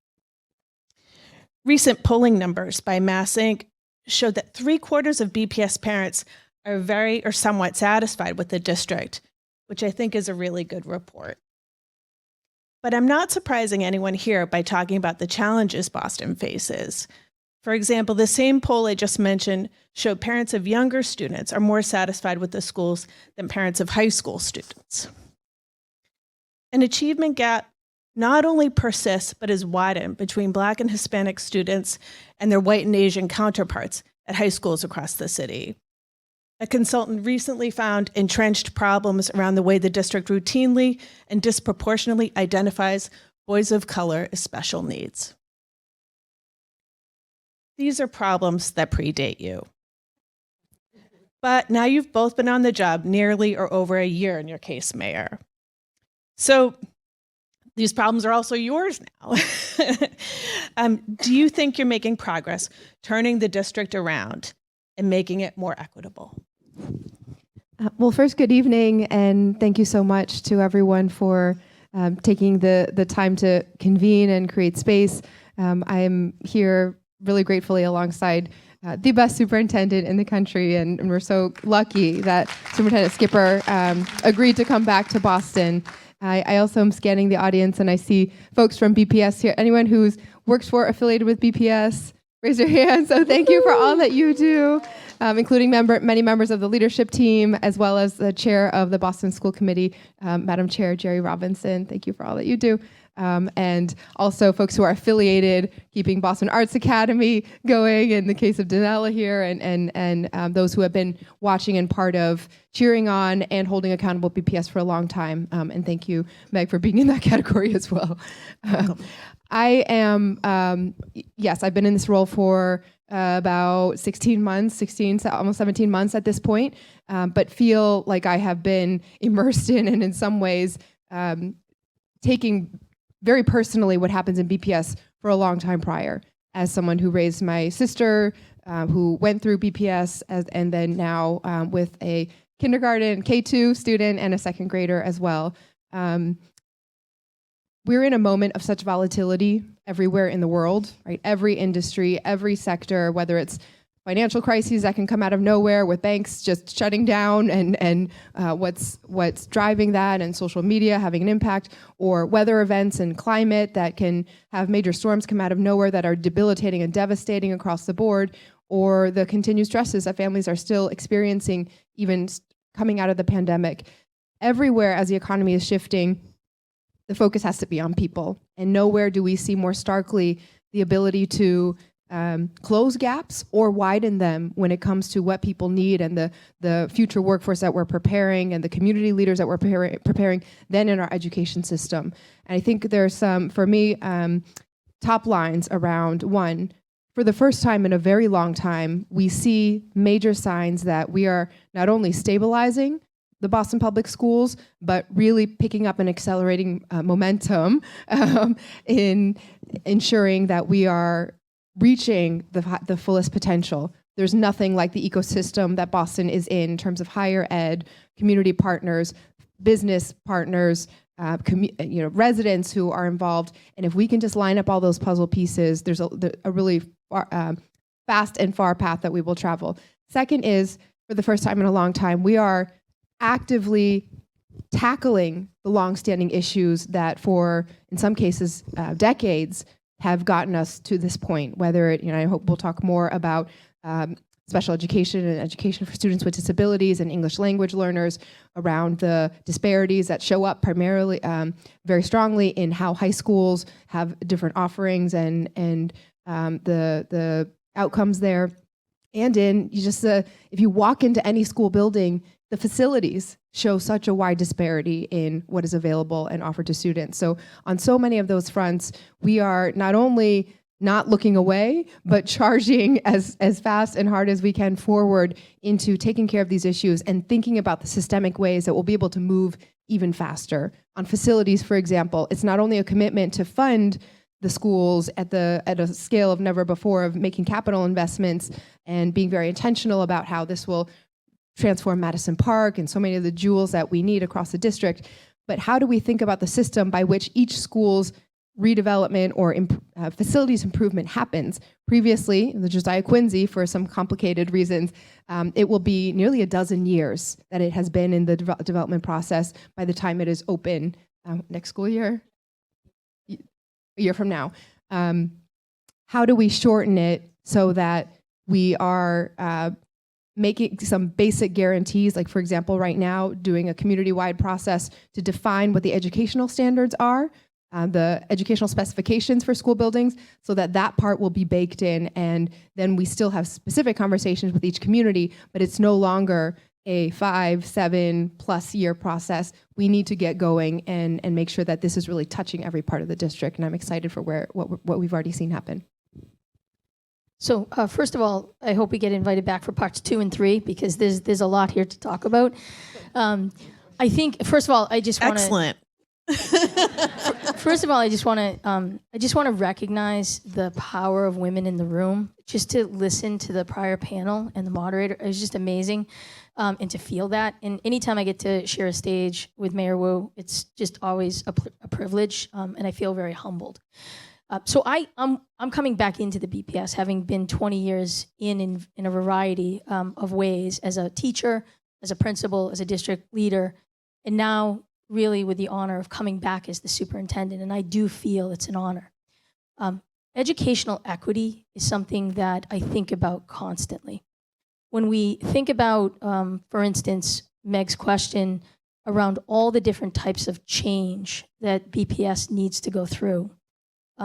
Recent polling numbers by Mass Inc. showed that 3/4 of BPS parents are very or somewhat satisfied with the district, which I think is a really good report. But I'm not surprising anyone here by talking about the challenges Boston faces. For example, the same poll I just mentioned showed parents of younger students are more satisfied with the schools than parents of high school students. An achievement gap not only persists, but is widened between Black and Hispanic students and their white and Asian counterparts at high schools across the city. A consultant recently found entrenched problems around the way the district routinely and disproportionately identifies boys of color as special needs. These are problems that predate you. But now you've both been on the job nearly or over a year in your case, Mayor. So these problems are also yours now. Do you think you're making progress turning the district around and making it more equitable? Well, first, good evening, and thank you so much to everyone for taking the time to convene and create space. I am here really gratefully alongside the best superintendent in the country, and we're so lucky that Superintendent Skipper agreed to come back to Boston I also am scanning the audience and I see folks from BPS here. Anyone who's works for, affiliated with BPS, raise your hand. So thank you for all that you do, including many members of the leadership team, as well as the chair of the Boston School Committee, Madam Chair Jerry Robinson. Thank you for all that you do. And also folks who are affiliated, keeping Boston Arts Academy going in the case of Danella here, and those who have been watching and part of cheering on and holding accountable BPS for a long time. And thank you, Meg, for being in that category as well. I am, yes, I've been in this role for about 16 months, almost 17 months at this point, but feel like I have been immersed in, and in some ways, taking very personally what happens in BPS for a long time prior, as someone who raised my sister, who went through BPS, and then now with a kindergarten K2 student and a second grader as well. We're in a moment of such volatility everywhere in the world, right? Every industry, every sector, whether it's financial crises that can come out of nowhere with banks just shutting down and what's driving that, and social media having an impact, or weather events and climate that can have major storms come out of nowhere that are debilitating and devastating across the board, or the continued stresses that families are still experiencing even coming out of the pandemic. Everywhere as the economy is shifting, the focus has to be on people. And nowhere do we see more starkly the ability to close gaps or widen them when it comes to what people need, and the future workforce that we're preparing, and the community leaders that we're preparing than in our education system. And I think there's some, for me, top lines around: one, for the first time in a very long time, we see major signs that we are not only stabilizing the Boston Public Schools, but really picking up and accelerating momentum in ensuring that we are reaching the fullest potential. There's nothing like the ecosystem that Boston is in terms of higher ed, community partners, business partners, residents who are involved. And if we can just line up all those puzzle pieces, there's a really fast and far path that we will travel. Second is, for the first time in a long time, we are actively tackling the longstanding issues that for, in some cases, decades, have gotten us to this point. Whether it, I hope we'll talk more about special education and education for students with disabilities and English language learners, around the disparities that show up primarily very strongly in how high schools have different offerings and the outcomes there. And in if you walk into any school building, the facilities show such a wide disparity in what is available and offered to students. So on so many of those fronts, we are not only not looking away, but charging as fast and hard as we can forward into taking care of these issues and thinking about the systemic ways that we'll be able to move even faster. On facilities, for example, it's not only a commitment to fund the schools at a scale of never before, of making capital investments and being very intentional about how this will transform Madison Park and so many of the jewels that we need across the district. But how do we think about the system by which each school's redevelopment or facilities improvement happens? Previously, the Josiah Quincy, for some complicated reasons, it will be nearly a dozen years that it has been in the development process by the time it is open next school year, a year from now. How do we shorten it so that we are making some basic guarantees, like, for example, right now, doing a community-wide process to define what the educational standards are, the educational specifications for school buildings, so that part will be baked in, and then we still have specific conversations with each community, but it's no longer a 5-7+ year process. We need to get going and make sure that this is really touching every part of the district, and I'm excited for what we've already seen happen. So first of all, I hope we get invited back for parts 2 and 3, because there's a lot here to talk about. I think, first of all, I just want to... Excellent. First of all, I just want to recognize the power of women in the room. Just to listen to the prior panel and the moderator, it was just amazing, and to feel that. And anytime I get to share a stage with Mayor Wu, it's just always a privilege, and I feel very humbled. So I'm coming back into the BPS, having been 20 years in a variety of ways, as a teacher, as a principal, as a district leader, and now really with the honor of coming back as the superintendent, and I do feel it's an honor. Educational equity is something that I think about constantly. When we think about, for instance, Meg's question around all the different types of change that BPS needs to go through,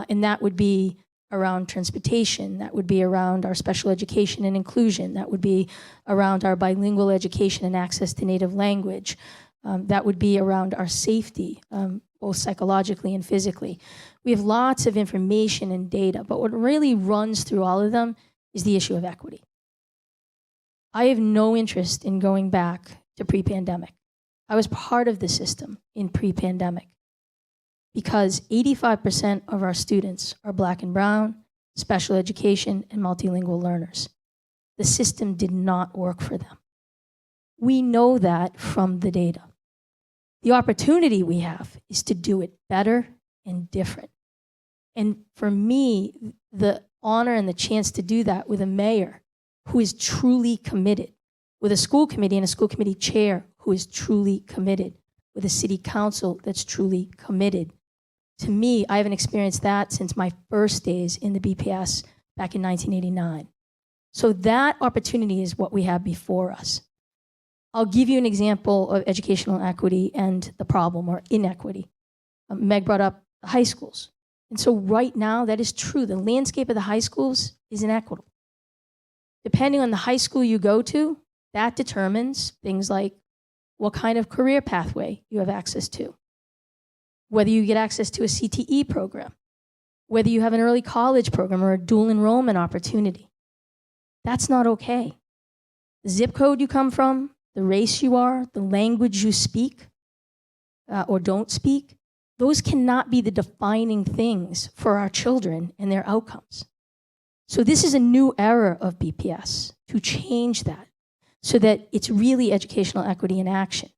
and that would be around transportation, that would be around our special education and inclusion, that would be around our bilingual education and access to native language, that would be around our safety, both psychologically and physically. We have lots of information and data, but what really runs through all of them is the issue of equity. I have no interest in going back to pre-pandemic. I was part of the system in pre-pandemic because 85% of our students are Black and brown, special education, and multilingual learners. The system did not work for them. We know that from the data. The opportunity we have is to do it better and different. And for me, the honor and the chance to do that with a mayor who is truly committed, with a school committee and a school committee chair who is truly committed, with a city council that's truly committed. To me, I haven't experienced that since my first days in the BPS back in 1989. So that opportunity is what we have before us. I'll give you an example of educational equity and the problem, or inequity. Meg brought up the high schools. And so right now, that is true. The landscape of the high schools is inequitable. Depending on the high school you go to, that determines things like what kind of career pathway you have access to, whether you get access to a CTE program, whether you have an early college program or a dual enrollment opportunity. That's not okay. The zip code you come from, the race you are, the language you speak or don't speak, those cannot be the defining things for our children and their outcomes. So this is a new era of BPS to change that so that it's really educational equity in action.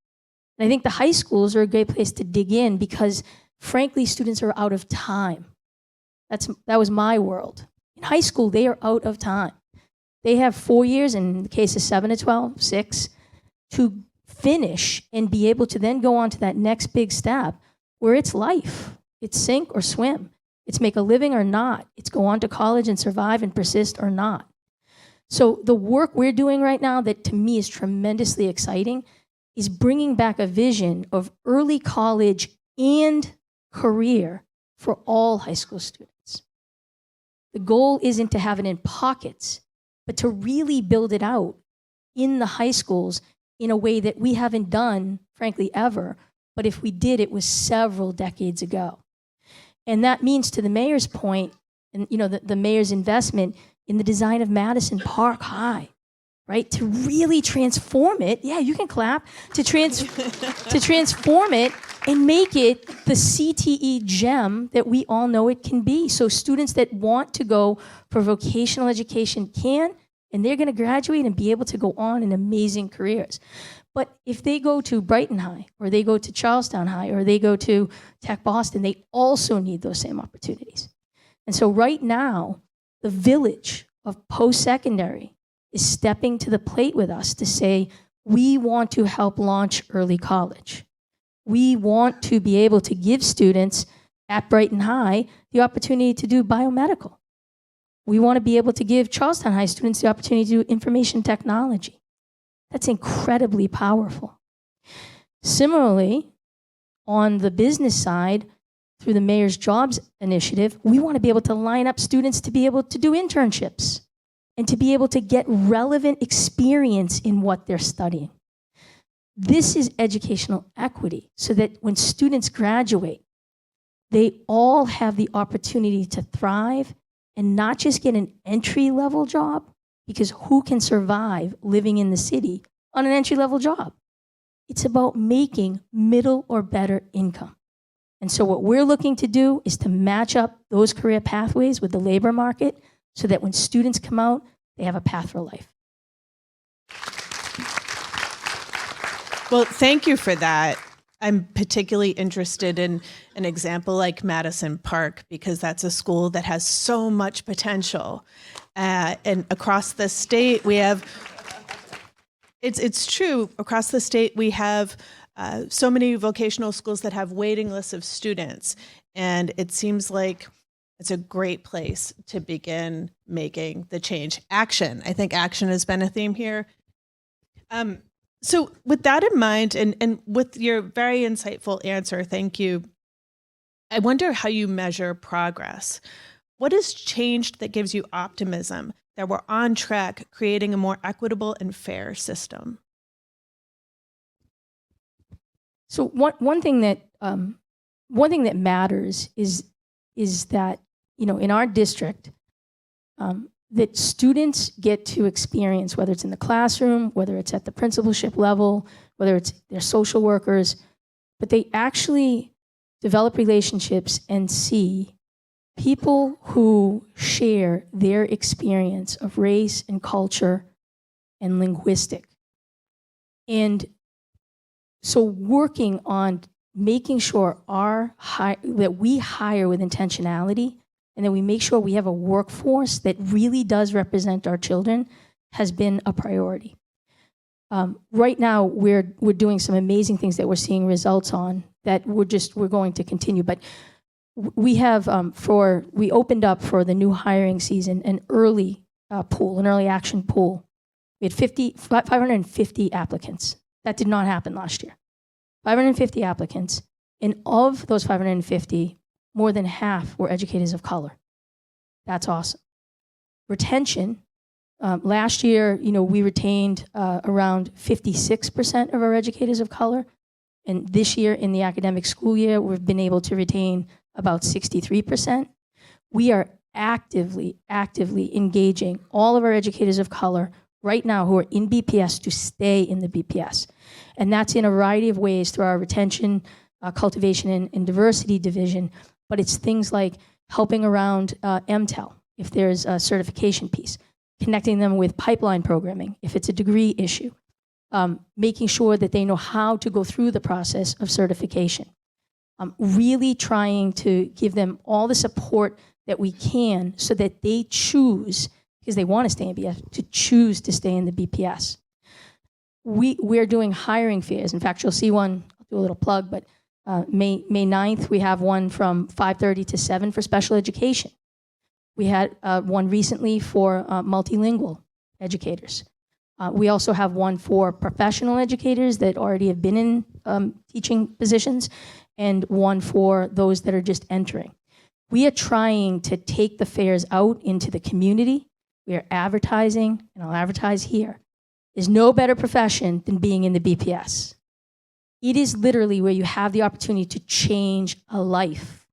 And I think the high schools are a great place to dig in because, frankly, students are out of time. That was my world. In high school, they are out of time. They have 4 years, in the case of 7 to 12, 6, to finish and be able to then go on to that next big step where it's life. It's sink or swim. It's make a living or not. It's go on to college and survive and persist or not. So the work we're doing right now that to me is tremendously exciting is bringing back a vision of early college and career for all high school students. The goal isn't to have it in pockets, but to really build it out in the high schools in a way that we haven't done, frankly, ever. But if we did, it was several decades ago. And that means, to the mayor's point, and the mayor's investment in the design of Madison Park High, right? To really transform it, yeah, you can clap, to transform it and make it the CTE gem that we all know it can be. So students that want to go for vocational education can, and they're gonna graduate and be able to go on in amazing careers. But if they go to Brighton High, or they go to Charlestown High, or they go to Tech Boston, they also need those same opportunities. And so right now, the village of post-secondary is stepping to the plate with us to say, we want to help launch early college. We want to be able to give students at Brighton High the opportunity to do biomedical. We want to be able to give Charlestown High students the opportunity to do information technology. That's incredibly powerful. Similarly, on the business side, through the Mayor's Jobs Initiative, we want to be able to line up students to be able to do internships and to be able to get relevant experience in what they're studying. This is educational equity, so that when students graduate, they all have the opportunity to thrive and not just get an entry-level job, because who can survive living in the city on an entry-level job? It's about making middle or better income. And so what we're looking to do is to match up those career pathways with the labor market so that when students come out, they have a path for life. Well, thank you for that. I'm particularly interested in an example like Madison Park, because that's a school that has so much potential. And across the state, we have, it's true, across the state, we have so many vocational schools that have waiting lists of students, and it seems like it's a great place to begin making the change. Action. I think action has been a theme here. So with that in mind, and with your very insightful answer, thank you, I wonder how you measure progress. What has changed that gives you optimism that we're on track creating a more equitable and fair system? So one thing that matters is that, you know, in our district, that students get to experience, whether it's in the classroom, whether it's at the principalship level, whether it's their social workers, but they actually develop relationships and see people who share their experience of race and culture and linguistic. And so working on making sure that we hire with intentionality and that we make sure we have a workforce that really does represent our children has been a priority. Right now, we're doing some amazing things that we're seeing results on that we're going to continue. But we have we opened up for the new hiring season an early action pool. We had 550 applicants. That did not happen last year. 550 applicants, and of those 550, more than half were educators of color. That's awesome. Retention, last year, you know, we retained around 56% of our educators of color, and this year, in the academic school year, we've been able to retain about 63%. We are actively engaging all of our educators of color right now who are in BPS to stay in the BPS. And that's in a variety of ways through our retention, cultivation, and diversity division. But it's things like helping around MTEL, if there's a certification piece, connecting them with pipeline programming, if it's a degree issue, making sure that they know how to go through the process of certification. Really trying to give them all the support that we can so that they choose, because they want to stay in BPS, to choose to stay in the BPS. We're doing hiring fairs. In fact, you'll see one, I'll do a little plug, but May 9th, we have one from 5:30 to 7 for special education. We had one recently for multilingual educators. We also have one for professional educators that already have been in teaching positions, and one for those that are just entering. We are trying to take the fairs out into the community. We are advertising, and I'll advertise here. There's no better profession than being in the BPS. It is literally where you have the opportunity to change a life.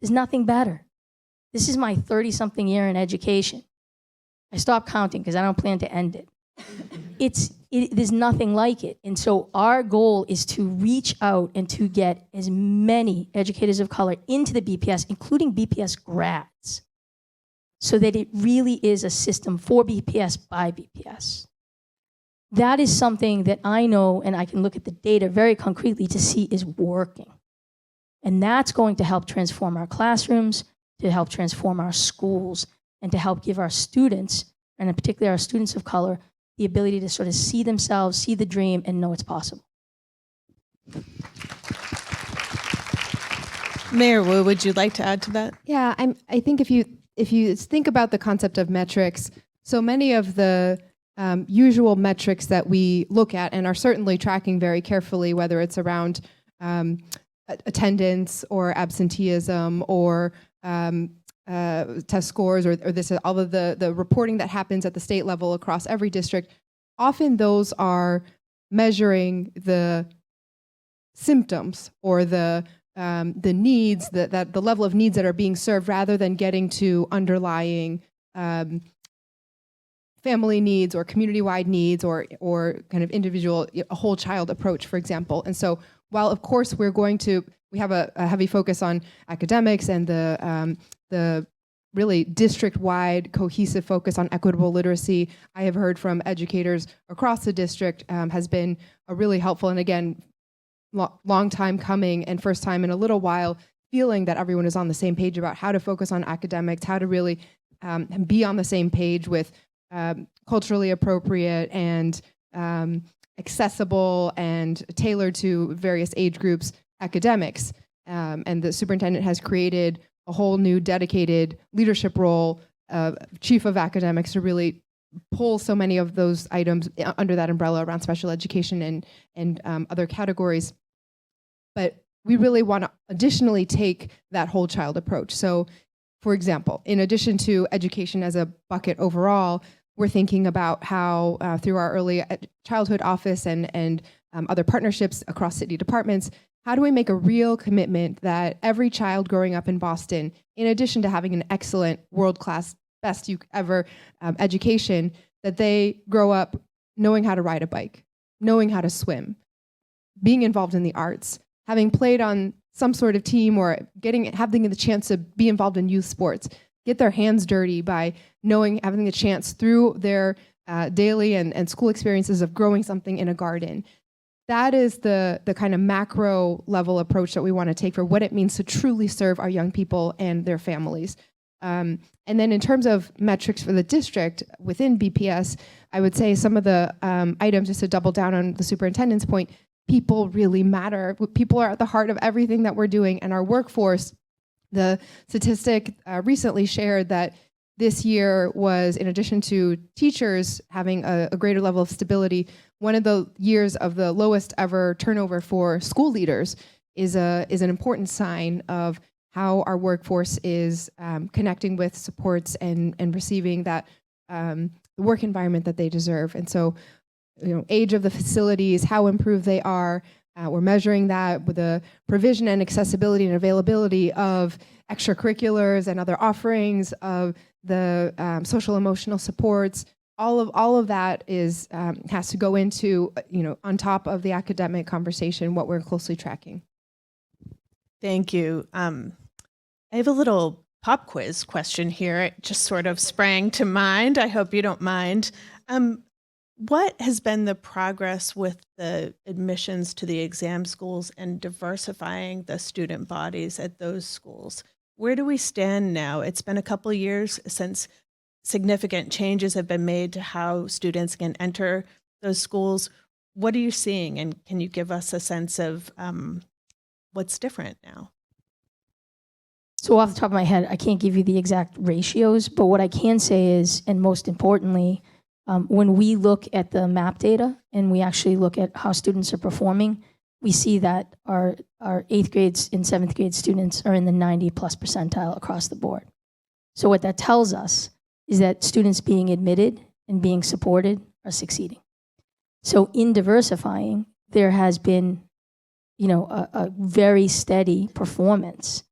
There's nothing better. This is my 30-something year in education. I stopped counting because I don't plan to end it. There's nothing like it. And so our goal is to reach out and to get as many educators of color into the BPS, including BPS grads, so that it really is a system for BPS by BPS. That is something that I know, and I can look at the data very concretely to see is working. And that's going to help transform our classrooms, to help transform our schools, and to help give our students, and particularly our students of color, the ability to sort of see themselves, see the dream, and know it's possible. Mayor Wu, would you like to add to that? Yeah, I think if you think about the concept of metrics, so many of the usual metrics that we look at and are certainly tracking very carefully, whether it's around attendance or absenteeism or test scores or this, all of the reporting that happens at the state level across every district, often those are measuring the symptoms or the needs, that the level of needs that are being served, rather than getting to underlying family needs or community-wide needs or kind of individual, a whole child approach, for example. And so while of course we have a heavy focus on academics and the really district-wide cohesive focus on equitable literacy, I have heard from educators across the district has been a really helpful, and again, long time coming and first time in a little while, feeling that everyone is on the same page about how to focus on academics, how to really be on the same page with culturally appropriate and accessible and tailored to various age groups academics. And the superintendent has created a whole new dedicated leadership role, chief of academics, to really pull so many of those items under that umbrella around special education and other categories. But we really want to additionally take that whole child approach. So, for example, in addition to education as a bucket overall, we're thinking about how through our early childhood office and other partnerships across city departments, how do we make a real commitment that every child growing up in Boston, in addition to having an excellent, world-class, best you ever education, that they grow up knowing how to ride a bike, knowing how to swim, being involved in the arts, having played on some sort of team, or having the chance to be involved in youth sports, get their hands dirty by having the chance through their daily and school experiences of growing something in a garden. That is the kind of macro level approach that we want to take for what it means to truly serve our young people and their families. And then in terms of metrics for the district within BPS, I would say some of the items, just to double down on the superintendent's point, people really matter. People are at the heart of everything that we're doing, and our workforce, the statistic recently shared that this year was, in addition to teachers having a greater level of stability, one of the years of the lowest ever turnover for school leaders is an important sign of how our workforce is connecting with, supports, and receiving that work environment that they deserve. And so, age of the facilities, how improved they are. We're measuring that with the provision and accessibility and availability of extracurriculars and other offerings, of the social emotional supports. All of that is has to go into, on top of the academic conversation, what we're closely tracking. Thank you. I have a little pop quiz question here. It just sort of sprang to mind. I hope you don't mind. What has been the progress with the admissions to the exam schools and diversifying the student bodies at those schools? Where do we stand now? It's been a couple of years since significant changes have been made to how students can enter those schools. What are you seeing, and can you give us a sense of what's different now? So off the top of my head, I can't give you the exact ratios, but what I can say is, and most importantly, when we look at the MAP data and we actually look at how students are performing, we see that our 8th grades and 7th grade students are in the 90+ percentile across the board. So what that tells us is that students being admitted and being supported are succeeding. So in diversifying, there has been, a very steady performance,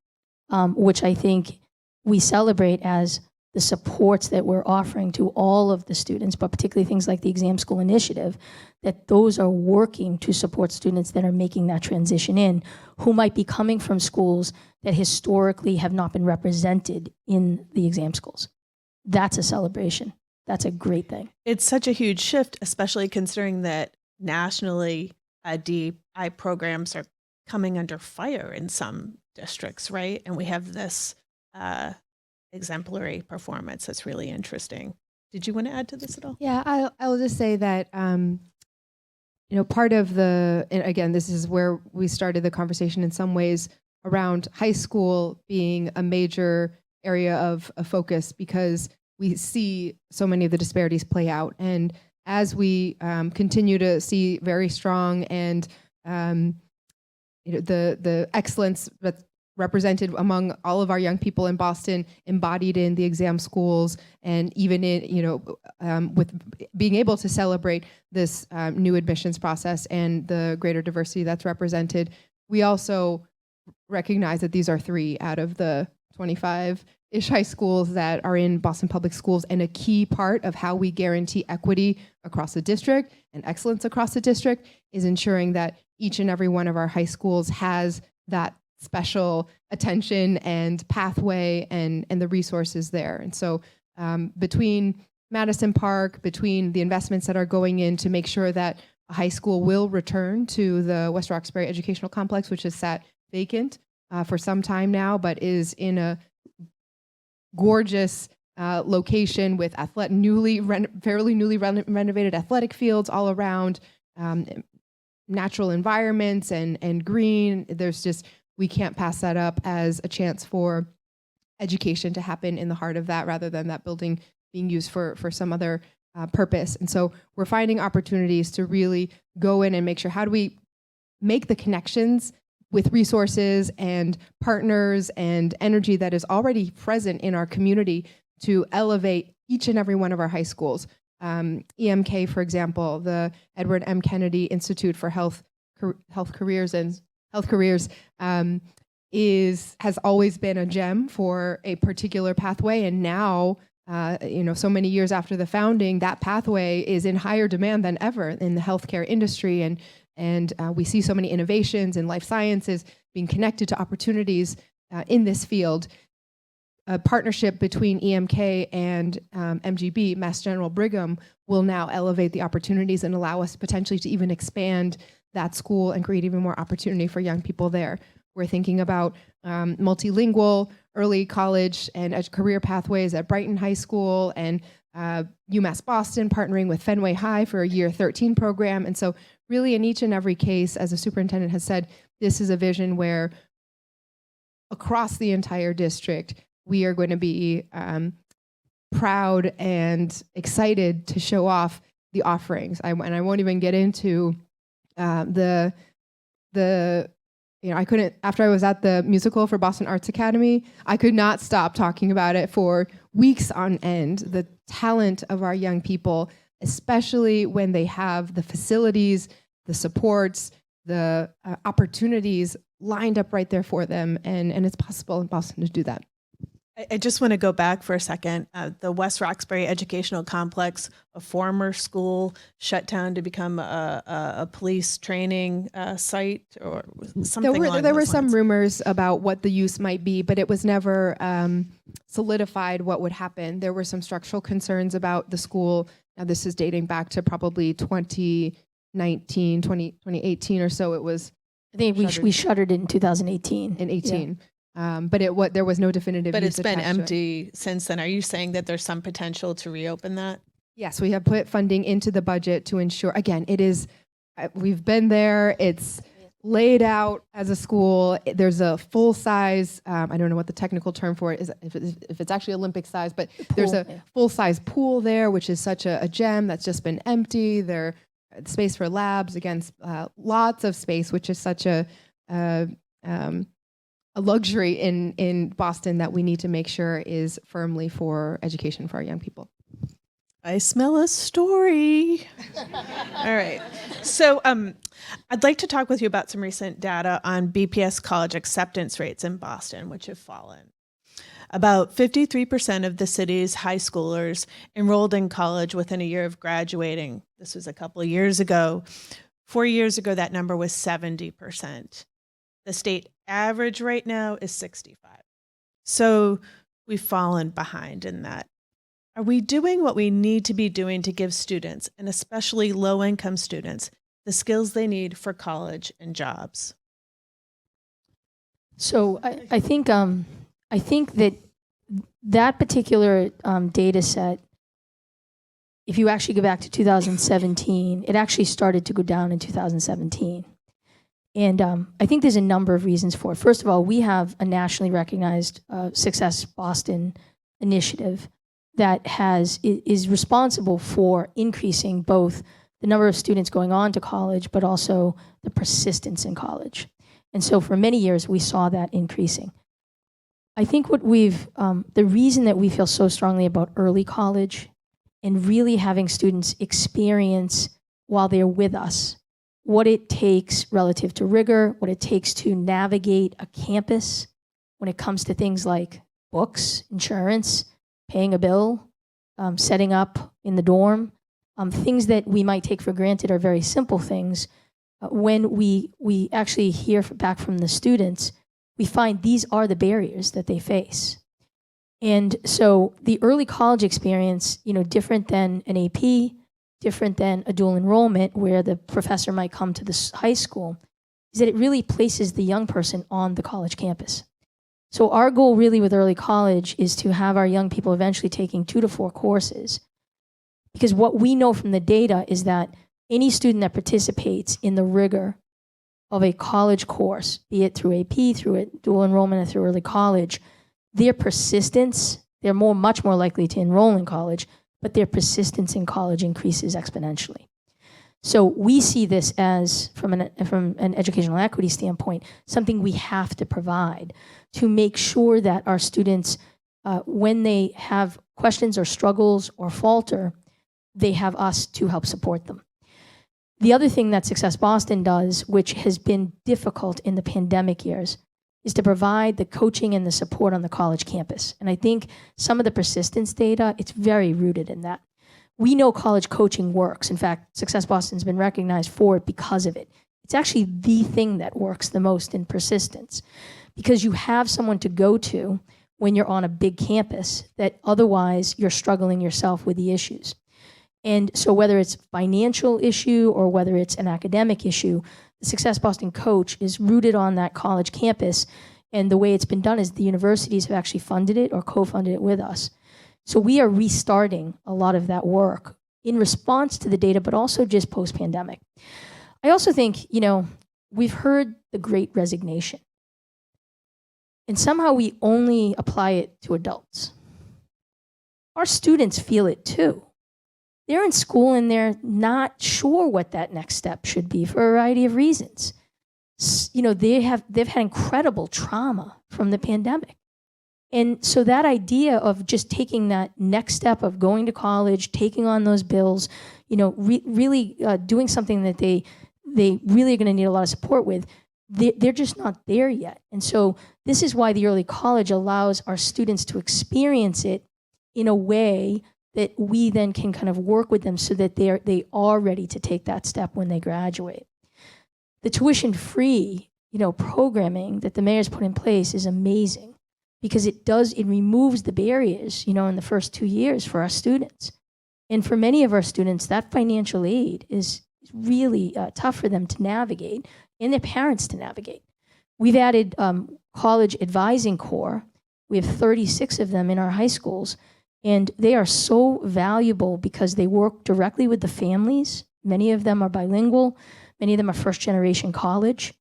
which I think we celebrate as the supports that we're offering to all of the students, but particularly things like the Exam School Initiative, that those are working to support students that are making that transition in, who might be coming from schools that historically have not been represented in the exam schools. That's a celebration. That's a great thing. It's such a huge shift, especially considering that nationally DI programs are coming under fire in some districts, right? And we have this exemplary performance that's really interesting. Did you want to add to this at all? Yeah, I will just say that, part of and again, this is where we started the conversation in some ways around high school being a major area of focus, because we see so many of the disparities play out. And as we continue to see very strong and the excellence that's represented among all of our young people in Boston, embodied in the exam schools, and even in, with being able to celebrate this new admissions process and the greater diversity that's represented, we also recognize that these are 3 out of the 25-ish high schools that are in Boston Public Schools, and a key part of how we guarantee equity across the district and excellence across the district is ensuring that each and every one of our high schools has that special attention and pathway and the resources there. And so between Madison Park, between the investments that are going in to make sure that a high school will return to the West Roxbury Educational Complex, which has sat vacant for some time now, but is in a gorgeous location with fairly newly renovated athletic fields all around, natural environments and green. We can't pass that up as a chance for education to happen in the heart of that, rather than that building being used for some other purpose. And so we're finding opportunities to really go in and make sure, how do we make the connections with resources and partners and energy that is already present in our community to elevate each and every one of our high schools. EMK, for example, the Edward M. Kennedy Institute for Health Careers has always been a gem for a particular pathway, and now, so many years after the founding, that pathway is in higher demand than ever in the healthcare industry, and we see so many innovations in life sciences being connected to opportunities in this field. A partnership between EMK and MGB, Mass General Brigham, will now elevate the opportunities and allow us potentially to even expand that school and create even more opportunity for young people there. We're thinking about multilingual early college and career pathways at Brighton High School, and UMass-Boston partnering with Fenway High for a Year 13 program. And so really in each and every case, as the superintendent has said, this is a vision where across the entire district, we are going to be proud and excited to show off the offerings. And I won't even get into I couldn't, after I was at the musical for Boston Arts Academy, I could not stop talking about it for weeks on end. The talent of our young people, especially when they have the facilities, the supports, the opportunities lined up right there for them. And it's possible in Boston to do that. I just want to go back for a second. The West Roxbury Educational Complex, a former school, shut down to become a police training site or something along those lines. There were some rumors about what the use might be, but it was never solidified what would happen. There were some structural concerns about the school. Now, this is dating back to probably 2018 or so. It was. I think we shuttered it in 2018. In 18. Yeah. But there was no definitive. But use it's been attached to empty since then. Are you saying that there's some potential to reopen that? Yes, we have put funding into the budget to ensure. Again, it is. We've been there. It's laid out as a school. There's a full size. I don't know what the technical term for it is. If it's actually Olympic size, but there's a full size pool there, which is such a gem that's just been empty. There, space for labs. Again, lots of space, which is such a luxury in Boston that we need to make sure is firmly for education for our young people. I smell a story. All right. So I'd like to talk with you about some recent data on BPS college acceptance rates in Boston, which have fallen. About 53% of the city's high schoolers enrolled in college within a year of graduating. This was a couple of years ago. 4 years ago, that number was 70%. The state average right now is 65. So we've fallen behind in that. Are we doing what we need to be doing to give students, and especially low-income students, the skills they need for college and jobs? So I think that particular data set, if you actually go back to 2017, it actually started to go down in 2017. And I think there's a number of reasons for it. First of all, we have a nationally recognized Success Boston initiative that is responsible for increasing both the number of students going on to college, but also the persistence in college. And so for many years, we saw that increasing. I think the reason that we feel so strongly about early college and really having students experience while they're with us what it takes relative to rigor, what it takes to navigate a campus when it comes to things like books, insurance, paying a bill, setting up in the dorm, things that we might take for granted are very simple things. When we actually hear back from the students, we find these are the barriers that they face. And so the early college experience, different than an AP, different than a dual enrollment where the professor might come to the high school, is that it really places the young person on the college campus. So our goal really with early college is to have our young people eventually taking 2 to 4 courses. Because what we know from the data is that any student that participates in the rigor of a college course, be it through AP, through a dual enrollment, or through early college, their persistence, they're much more likely to enroll in college, but their persistence in college increases exponentially. So we see this as, from an educational equity standpoint, something we have to provide to make sure that our students, when they have questions or struggles or falter, they have us to help support them. The other thing that Success-Boston does, which has been difficult in the pandemic years, is to provide the coaching and the support on the college campus. And I think some of the persistence data, it's very rooted in that. We know college coaching works. In fact, Success-Boston's been recognized for it because of it. It's actually the thing that works the most in persistence, because you have someone to go to when you're on a big campus that otherwise you're struggling yourself with the issues. And so whether it's a financial issue or whether it's an academic issue, the Success-Boston coach is rooted on that college campus. And the way it's been done is the universities have actually funded it or co-funded it with us. So we are restarting a lot of that work in response to the data, but also just post-pandemic. I also think, we've heard the Great Resignation. And somehow we only apply it to adults. Our students feel it too. They're in school and they're not sure what that next step should be for a variety of reasons. They've had incredible trauma from the pandemic. And so that idea of just taking that next step of going to college, taking on those bills, really doing something that they really are going to need a lot of support with, they're just not there yet. And so this is why the early college allows our students to experience it in a way that we then can kind of work with them so that they are ready to take that step when they graduate. The tuition-free, programming that the mayor's put in place is amazing because it removes the barriers, in the first 2 years for our students. And for many of our students, that financial aid is really tough for them to navigate and their parents to navigate. We've added college advising corps. We have 36 of them in our high schools. And they are so valuable because they work directly with the families. Many of them are bilingual. Many of them are first-generation college.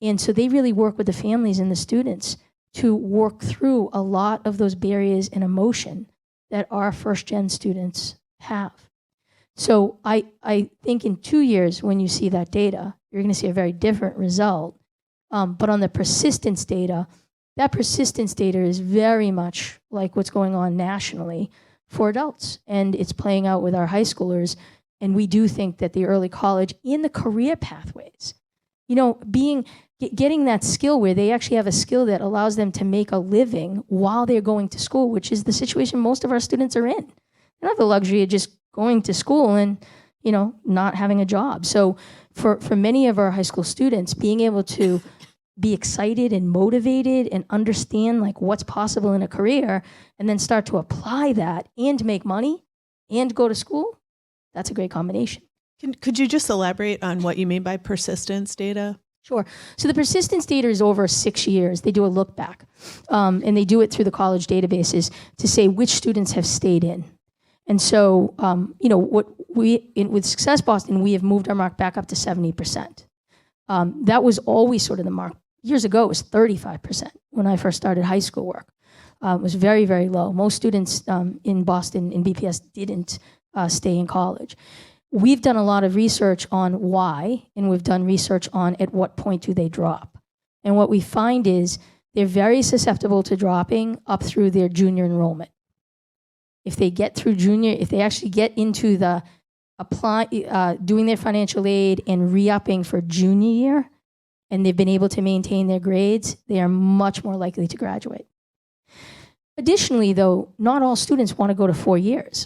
And so they really work with the families and the students to work through a lot of those barriers and emotion that our first-gen students have. So I think in 2 years, when you see that data, you're going to see a very different result. But on the persistence data, that persistence data is very much like what's going on nationally for adults. And it's playing out with our high schoolers. And we do think that the early college in the career pathways, getting that skill where they actually have a skill that allows them to make a living while they're going to school, which is the situation most of our students are in. They don't have the luxury of just going to school and, not having a job. So for many of our high school students, being able to be excited and motivated and understand what's possible in a career and then start to apply that and make money and go to school, that's a great combination. Could you just elaborate on what you mean by persistence data? Sure. So the persistence data is over 6 years. They do a look back, and they do it through the college databases to say which students have stayed in. And so, with Success-Boston, we have moved our mark back up to 70%. That was always sort of the mark. Years ago, it was 35% when I first started high school work. It was very, very low. Most students in Boston, in BPS, didn't stay in college. We've done a lot of research on why, and we've done research on at what point do they drop. And what we find is they're very susceptible to dropping up through their junior enrollment. If they get through if they actually get into the doing their financial aid and re-upping for junior year, and they've been able to maintain their grades, they are much more likely to graduate. Additionally, though, not all students want to go to 4 years.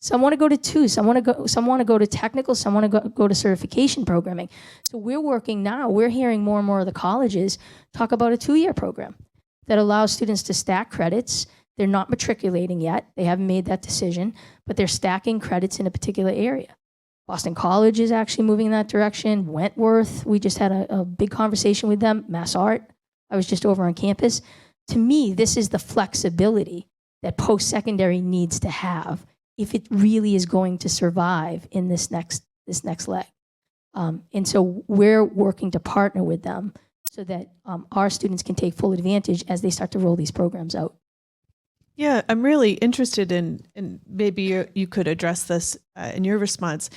Some want to go to 2, some want to go to technical, some want to go to certification programming. So we're hearing more and more of the colleges talk about a 2-year program that allows students to stack credits. They're not matriculating yet. They haven't made that decision, but they're stacking credits in a particular area. Boston College is actually moving in that direction. Wentworth, we just had a big conversation with them. Mass Art, I was just over on campus. To me, this is the flexibility that post-secondary needs to have if it really is going to survive in this next this next leg. And so we're working to partner with them so that our students can take full advantage as they start to roll these programs out. Yeah, I'm really interested in maybe you could address this in your response,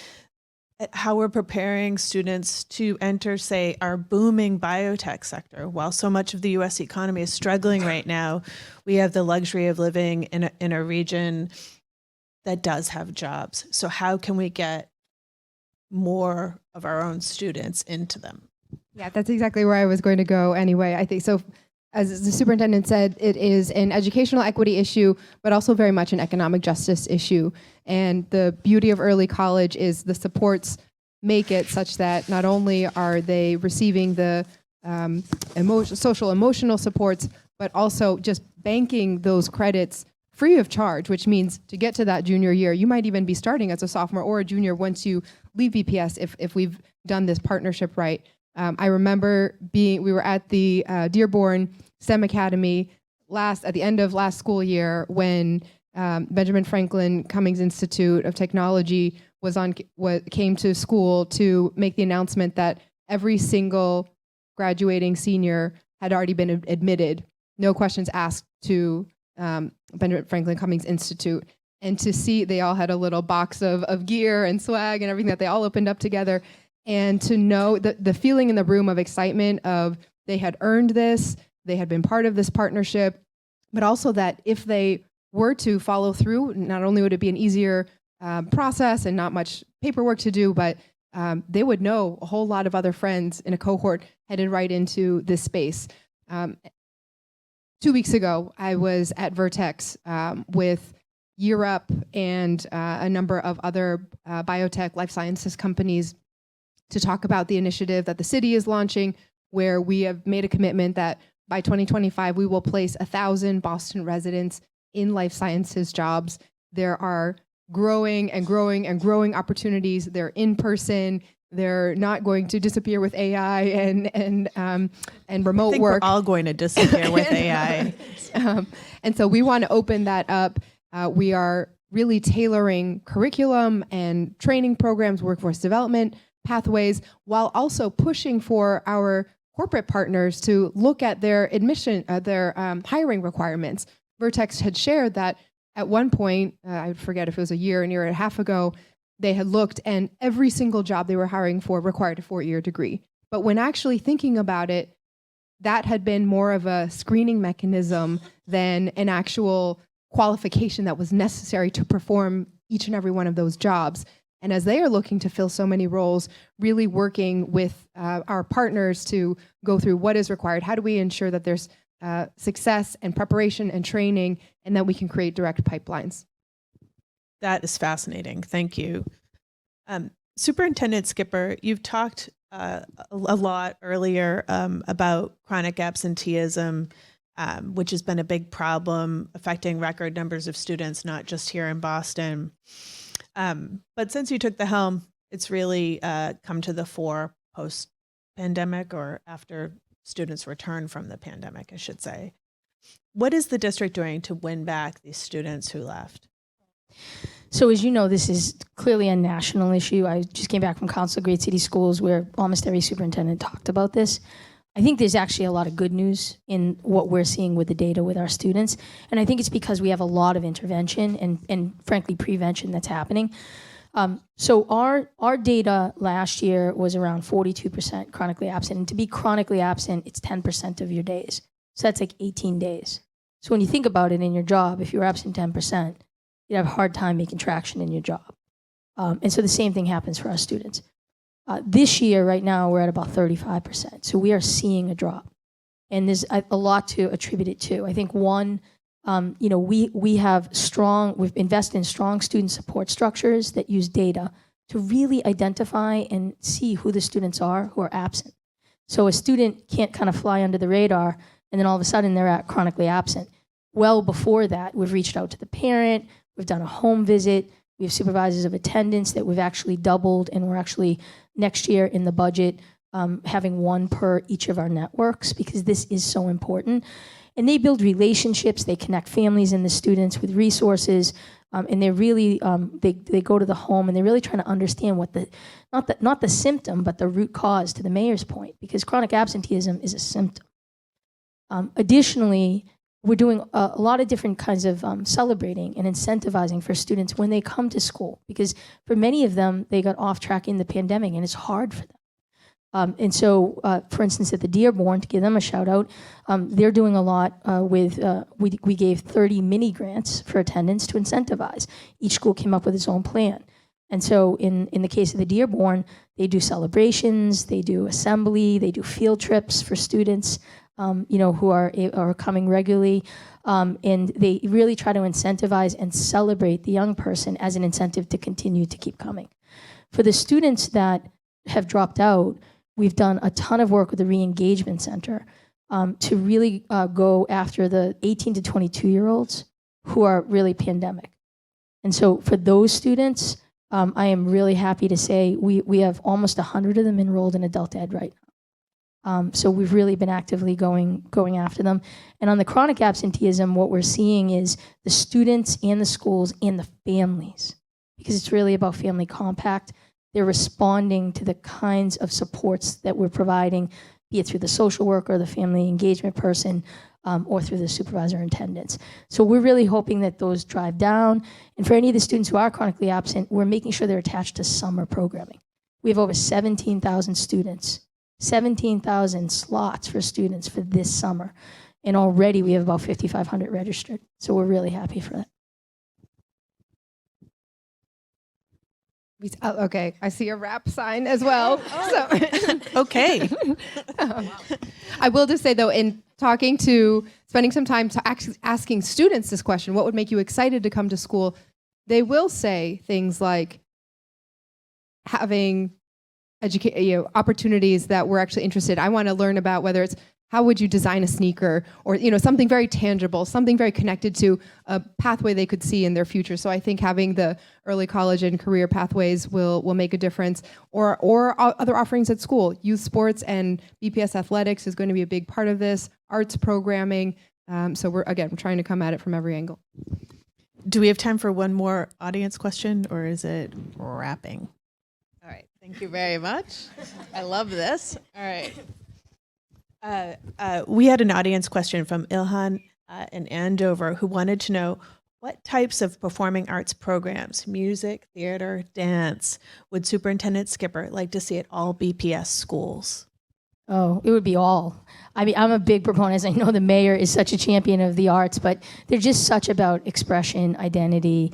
how we're preparing students to enter, say, our booming biotech sector. While so much of the U.S. economy is struggling right now, we have the luxury of living in a region that does have jobs. So how can we get more of our own students into them? Yeah, that's exactly where I was going to go anyway. I think so. As the superintendent said, it is an educational equity issue, but also very much an economic justice issue. And the beauty of early college is the supports make it such that not only are they receiving the social emotional supports, but also just banking those credits free of charge, which means to get to that junior year, you might even be starting as a sophomore or a junior once you leave BPS if we've done this partnership right. I remember we were at the Dearborn STEM Academy at the end of last school year when Benjamin Franklin Cummings Institute of Technology came to school to make the announcement that every single graduating senior had already been admitted, no questions asked, to Benjamin Franklin Cummings Institute. And to see they all had a little box of gear and swag and everything that they all opened up together. And to know the feeling in the room of excitement of they had earned this, they had been part of this partnership, but also that if they were to follow through, not only would it be an easier process and not much paperwork to do, but they would know a whole lot of other friends in a cohort headed right into this space. 2 weeks ago, I was at Vertex with Year Up and a number of other biotech life sciences companies to talk about the initiative that the city is launching, where we have made a commitment that by 2025, we will place 1,000 Boston residents in life sciences jobs. There are growing and growing and growing opportunities. They're in person. They're not going to disappear with AI and remote I think work. We're all going to disappear with AI. And so we want to open that up. We are really tailoring curriculum and training programs, workforce development pathways, while also pushing for our corporate partners to look at their hiring requirements. Vertex had shared that at one point, I forget if it was a year and a half ago, they had looked and every single job they were hiring for required a 4-year degree. But when actually thinking about it, that had been more of a screening mechanism than an actual qualification that was necessary to perform each and every one of those jobs. And as they are looking to fill so many roles, really working with our partners to go through what is required, how do we ensure that there's success and preparation and training, and that we can create direct pipelines. That is fascinating. Thank you. Superintendent Skipper, you've talked a lot earlier about chronic absenteeism, which has been a big problem affecting record numbers of students, not just here in Boston. But since you took the helm, it's really come to the fore post-pandemic, or after students return from the pandemic, I should say. What is the district doing to win back these students who left? So as you know, this is clearly a national issue. I just came back from Council of Great City Schools, where almost every superintendent talked about this. I think there's actually a lot of good news in what we're seeing with the data with our students. And I think it's because we have a lot of intervention and frankly, prevention that's happening. So our data last year was around 42% chronically absent. And to be chronically absent, it's 10% of your days. So that's like 18 days. So when you think about it in your job, if you're absent 10%, you'd have a hard time making traction in your job. And so the same thing happens for our students. This year, right now, we're at about 35%. So we are seeing a drop. And there's a lot to attribute it to. I think one, we've invested in strong student support structures that use data to really identify and see who the students are who are absent. So a student can't kind of fly under the radar and then all of a sudden they're chronically absent. Well before that, we've reached out to the parent, we've done a home visit, we have supervisors of attendance that we've actually doubled, and we're actually next year in the budget having one per each of our networks, because this is so important. And they build relationships, they connect families and the students with resources. And they really they go to the home and they're really trying to understand what the not the symptom but the root cause, to the mayor's point, because chronic absenteeism is a symptom. Additionally, we're doing a lot of different kinds of celebrating and incentivizing for students when they come to school, because for many of them, they got off track in the pandemic and it's hard for them. And so, for instance, at the Dearborn, to give them a shout out, they're doing a lot with, we gave 30 mini grants for attendance to incentivize. Each school came up with its own plan. And so in the case of the Dearborn, they do celebrations, they do assembly, they do field trips for students, who are coming regularly. And they really try to incentivize and celebrate the young person as an incentive to continue to keep coming. For the students that have dropped out, we've done a ton of work with the Re-Engagement Center to really go after the 18 to 22-year-olds who are really pandemic. And so for those students, I am really happy to say we have almost 100 of them enrolled in adult ed right now. So we've really been actively going after them. And on the chronic absenteeism, what we're seeing is the students and the schools and the families, because it's really about family compact. They're responding to the kinds of supports that we're providing, be it through the social worker, the family engagement person, or through the supervisor attendants. So we're really hoping that those drive down. And for any of the students who are chronically absent, we're making sure they're attached to summer programming. We have over 17,000 students, 17,000 slots for students for this summer. And already we have about 5,500 registered. So we're really happy for that. Oh, okay, I see a wrap sign as well. So, Okay. I will just say, though, in spending some time asking students this question, what would make you excited to come to school? They will say things like having opportunities that we're actually interested. I want to learn about whether it's how would you design a sneaker, or something very tangible, something very connected to a pathway they could see in their future. So I think having the early college and career pathways will make a difference, or other offerings at school. Youth sports and BPS athletics is going to be a big part of this. Arts programming. So we're trying to come at it from every angle. Do we have time for one more audience question, or is it wrapping? All right. Thank you very much. I love this. All right. We had an audience question from Ilhan in Andover, who wanted to know what types of performing arts programs, music, theater, dance, would Superintendent Skipper like to see at all BPS schools? Oh, it would be all. I mean, I'm a big proponent, as I know the mayor is such a champion of the arts, but they're just such about expression, identity.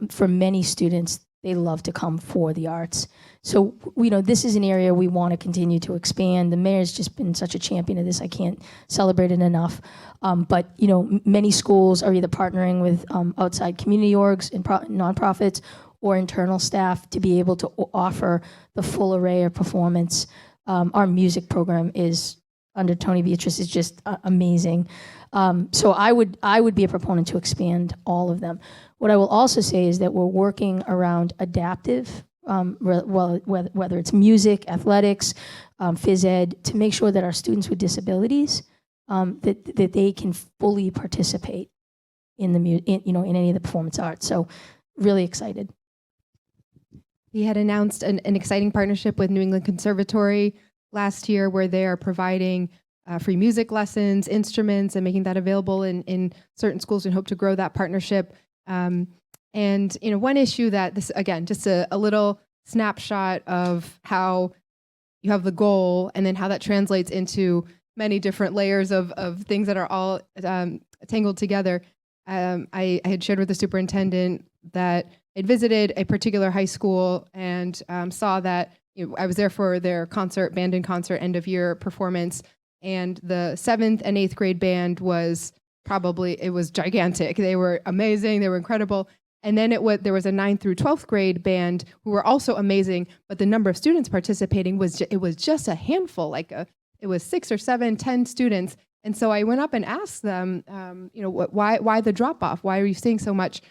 For many students, they love to come for the arts. So, this is an area we want to continue to expand. The mayor's just been such a champion of this. I can't celebrate it enough. But, many schools are either partnering with outside community orgs and nonprofits or internal staff to be able to offer the full array of performance. Our music program is, under Tony Beatrice, is just amazing. So I would be a proponent to expand all of them. What I will also say is that we're working around adaptive, whether it's music, athletics, phys ed, to make sure that our students with disabilities, that they can fully participate in in any of the performance arts. So really excited. We had announced an exciting partnership with New England Conservatory last year, where they are providing free music lessons, instruments, and making that available in certain schools, and hope to grow that partnership. And one issue that this, again, just a little snapshot of how you have the goal and then how that translates into many different layers of things that are all tangled together. I had shared with the superintendent that I'd visited a particular high school and saw that I was there for their band and concert end of year performance, and the 7th and 8th grade band was gigantic. They were amazing. They were incredible. And then there was a 9th through 12th grade band who were also amazing, but the number of students participating was just a handful. It was 6 or 7, 10 students. And so I went up and asked them, why the drop off? Why are you seeing so much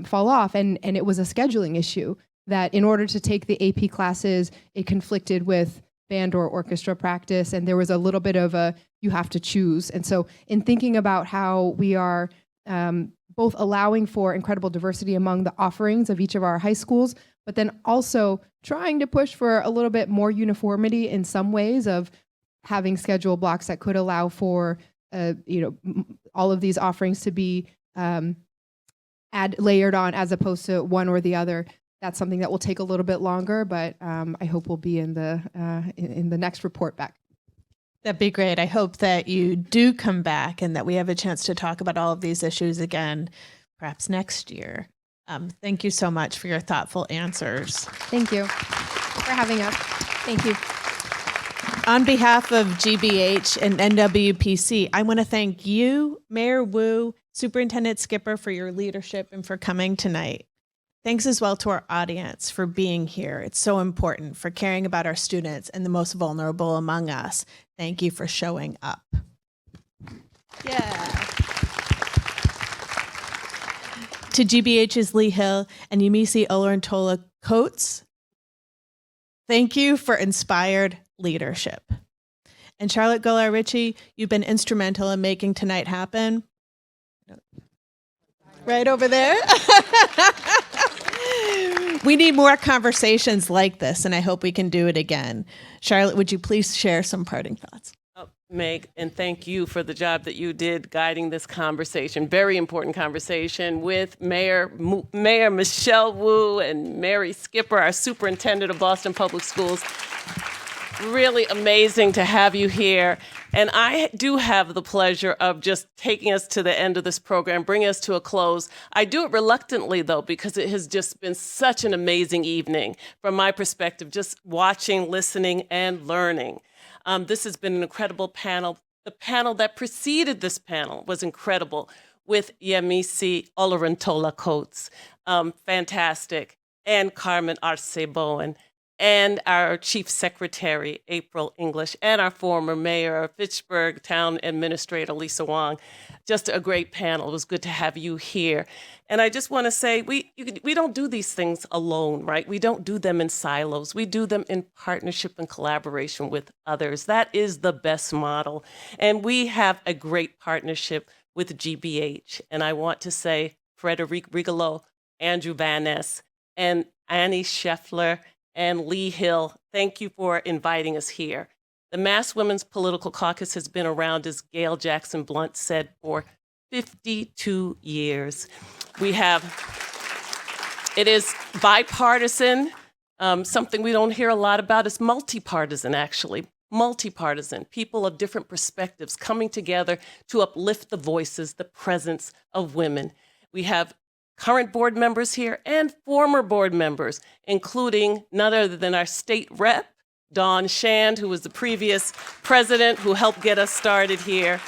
fall off? And it was a scheduling issue, that in order to take the AP classes, it conflicted with band or orchestra practice, and there was a little bit of you have to choose. And so in thinking about how we are both allowing for incredible diversity among the offerings of each of our high schools, but then also trying to push for a little bit more uniformity in some ways of having schedule blocks that could allow for all of these offerings to be layered on as opposed to one or the other. That's something that will take a little bit longer, but I hope will be in the next report back. That'd be great. I hope that you do come back and that we have a chance to talk about all of these issues again, perhaps next year. Thank you so much for your thoughtful answers. Thank you for having us. Thank you. On behalf of GBH and NWPC, I want to thank you, Mayor Wu, Superintendent Skipper, for your leadership and for coming tonight. Thanks as well to our audience for being here. It's so important, for caring about our students and the most vulnerable among us. Thank you for showing up. Yeah. To GBH's Lee Hill and Yemisi Oloruntola-Coates, thank you for inspired leadership. And Charlotte Golar-Richie, you've been instrumental in making tonight happen. Right over there. We need more conversations like this, and I hope we can do it again. Charlotte, would you please share some parting thoughts? Meg, and thank you for the job that you did guiding this conversation, very important conversation with Mayor Michelle Wu and Mary Skipper, our superintendent of Boston Public Schools. Really amazing to have you here. And I do have the pleasure of just taking us to the end of this program, bringing us to a close. I do it reluctantly, though, because it has just been such an amazing evening from my perspective, just watching, listening, and learning. This has been an incredible panel. The panel that preceded this panel was incredible with Yemisi Oloruntola-Coates, fantastic, and Carmen Arce-Bowen, and our Chief Secretary, April English, and our former Mayor of Fitchburg Town Administrator, Lisa Wong. Just a great panel. It was good to have you here. And I just want to say, we don't do these things alone, right? We don't do them in silos. We do them in partnership and collaboration with others. That is the best model. And we have a great partnership with GBH. And I want to say Frederic Rigolo, Andrew Van Ness, and Annie Scheffler, and Lee Hill, thank you for inviting us here. The Mass Women's Political Caucus has been around, as Gail Jackson Blunt said, for 52 years. It is bipartisan, something we don't hear a lot about. It's multi-partisan, actually. Multi-partisan, people of different perspectives coming together to uplift the voices, the presence of women. We have current board members here and former board members, including none other than our state rep, Dawn Shand, who was the previous president who helped get us started here.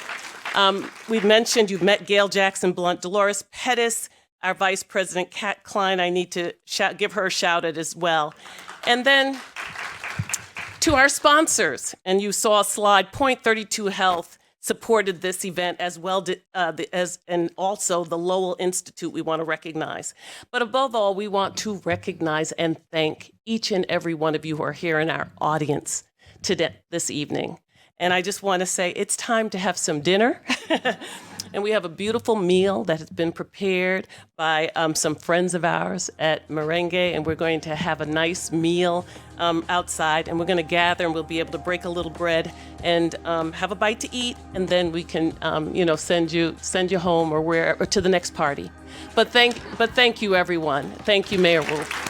We've mentioned, you've met Gail Jackson Blunt, Dolores Pettis, our vice president, Kat Klein. I need to give her a shout out as well. And then to our sponsors, and you saw a slide, Point 32 Health supported this event as well and also the Lowell Institute we want to recognize. But above all, we want to recognize and thank each and every one of you who are here in our audience today, this evening. And I just want to say it's time to have some dinner. And we have a beautiful meal that has been prepared by some friends of ours at Merengue, and we're going to have a nice meal outside, and we're going to gather, and we'll be able to break a little bread and have a bite to eat, and then we can, send you home or to the next party. But thank you, everyone. Thank you, Mayor Wolf.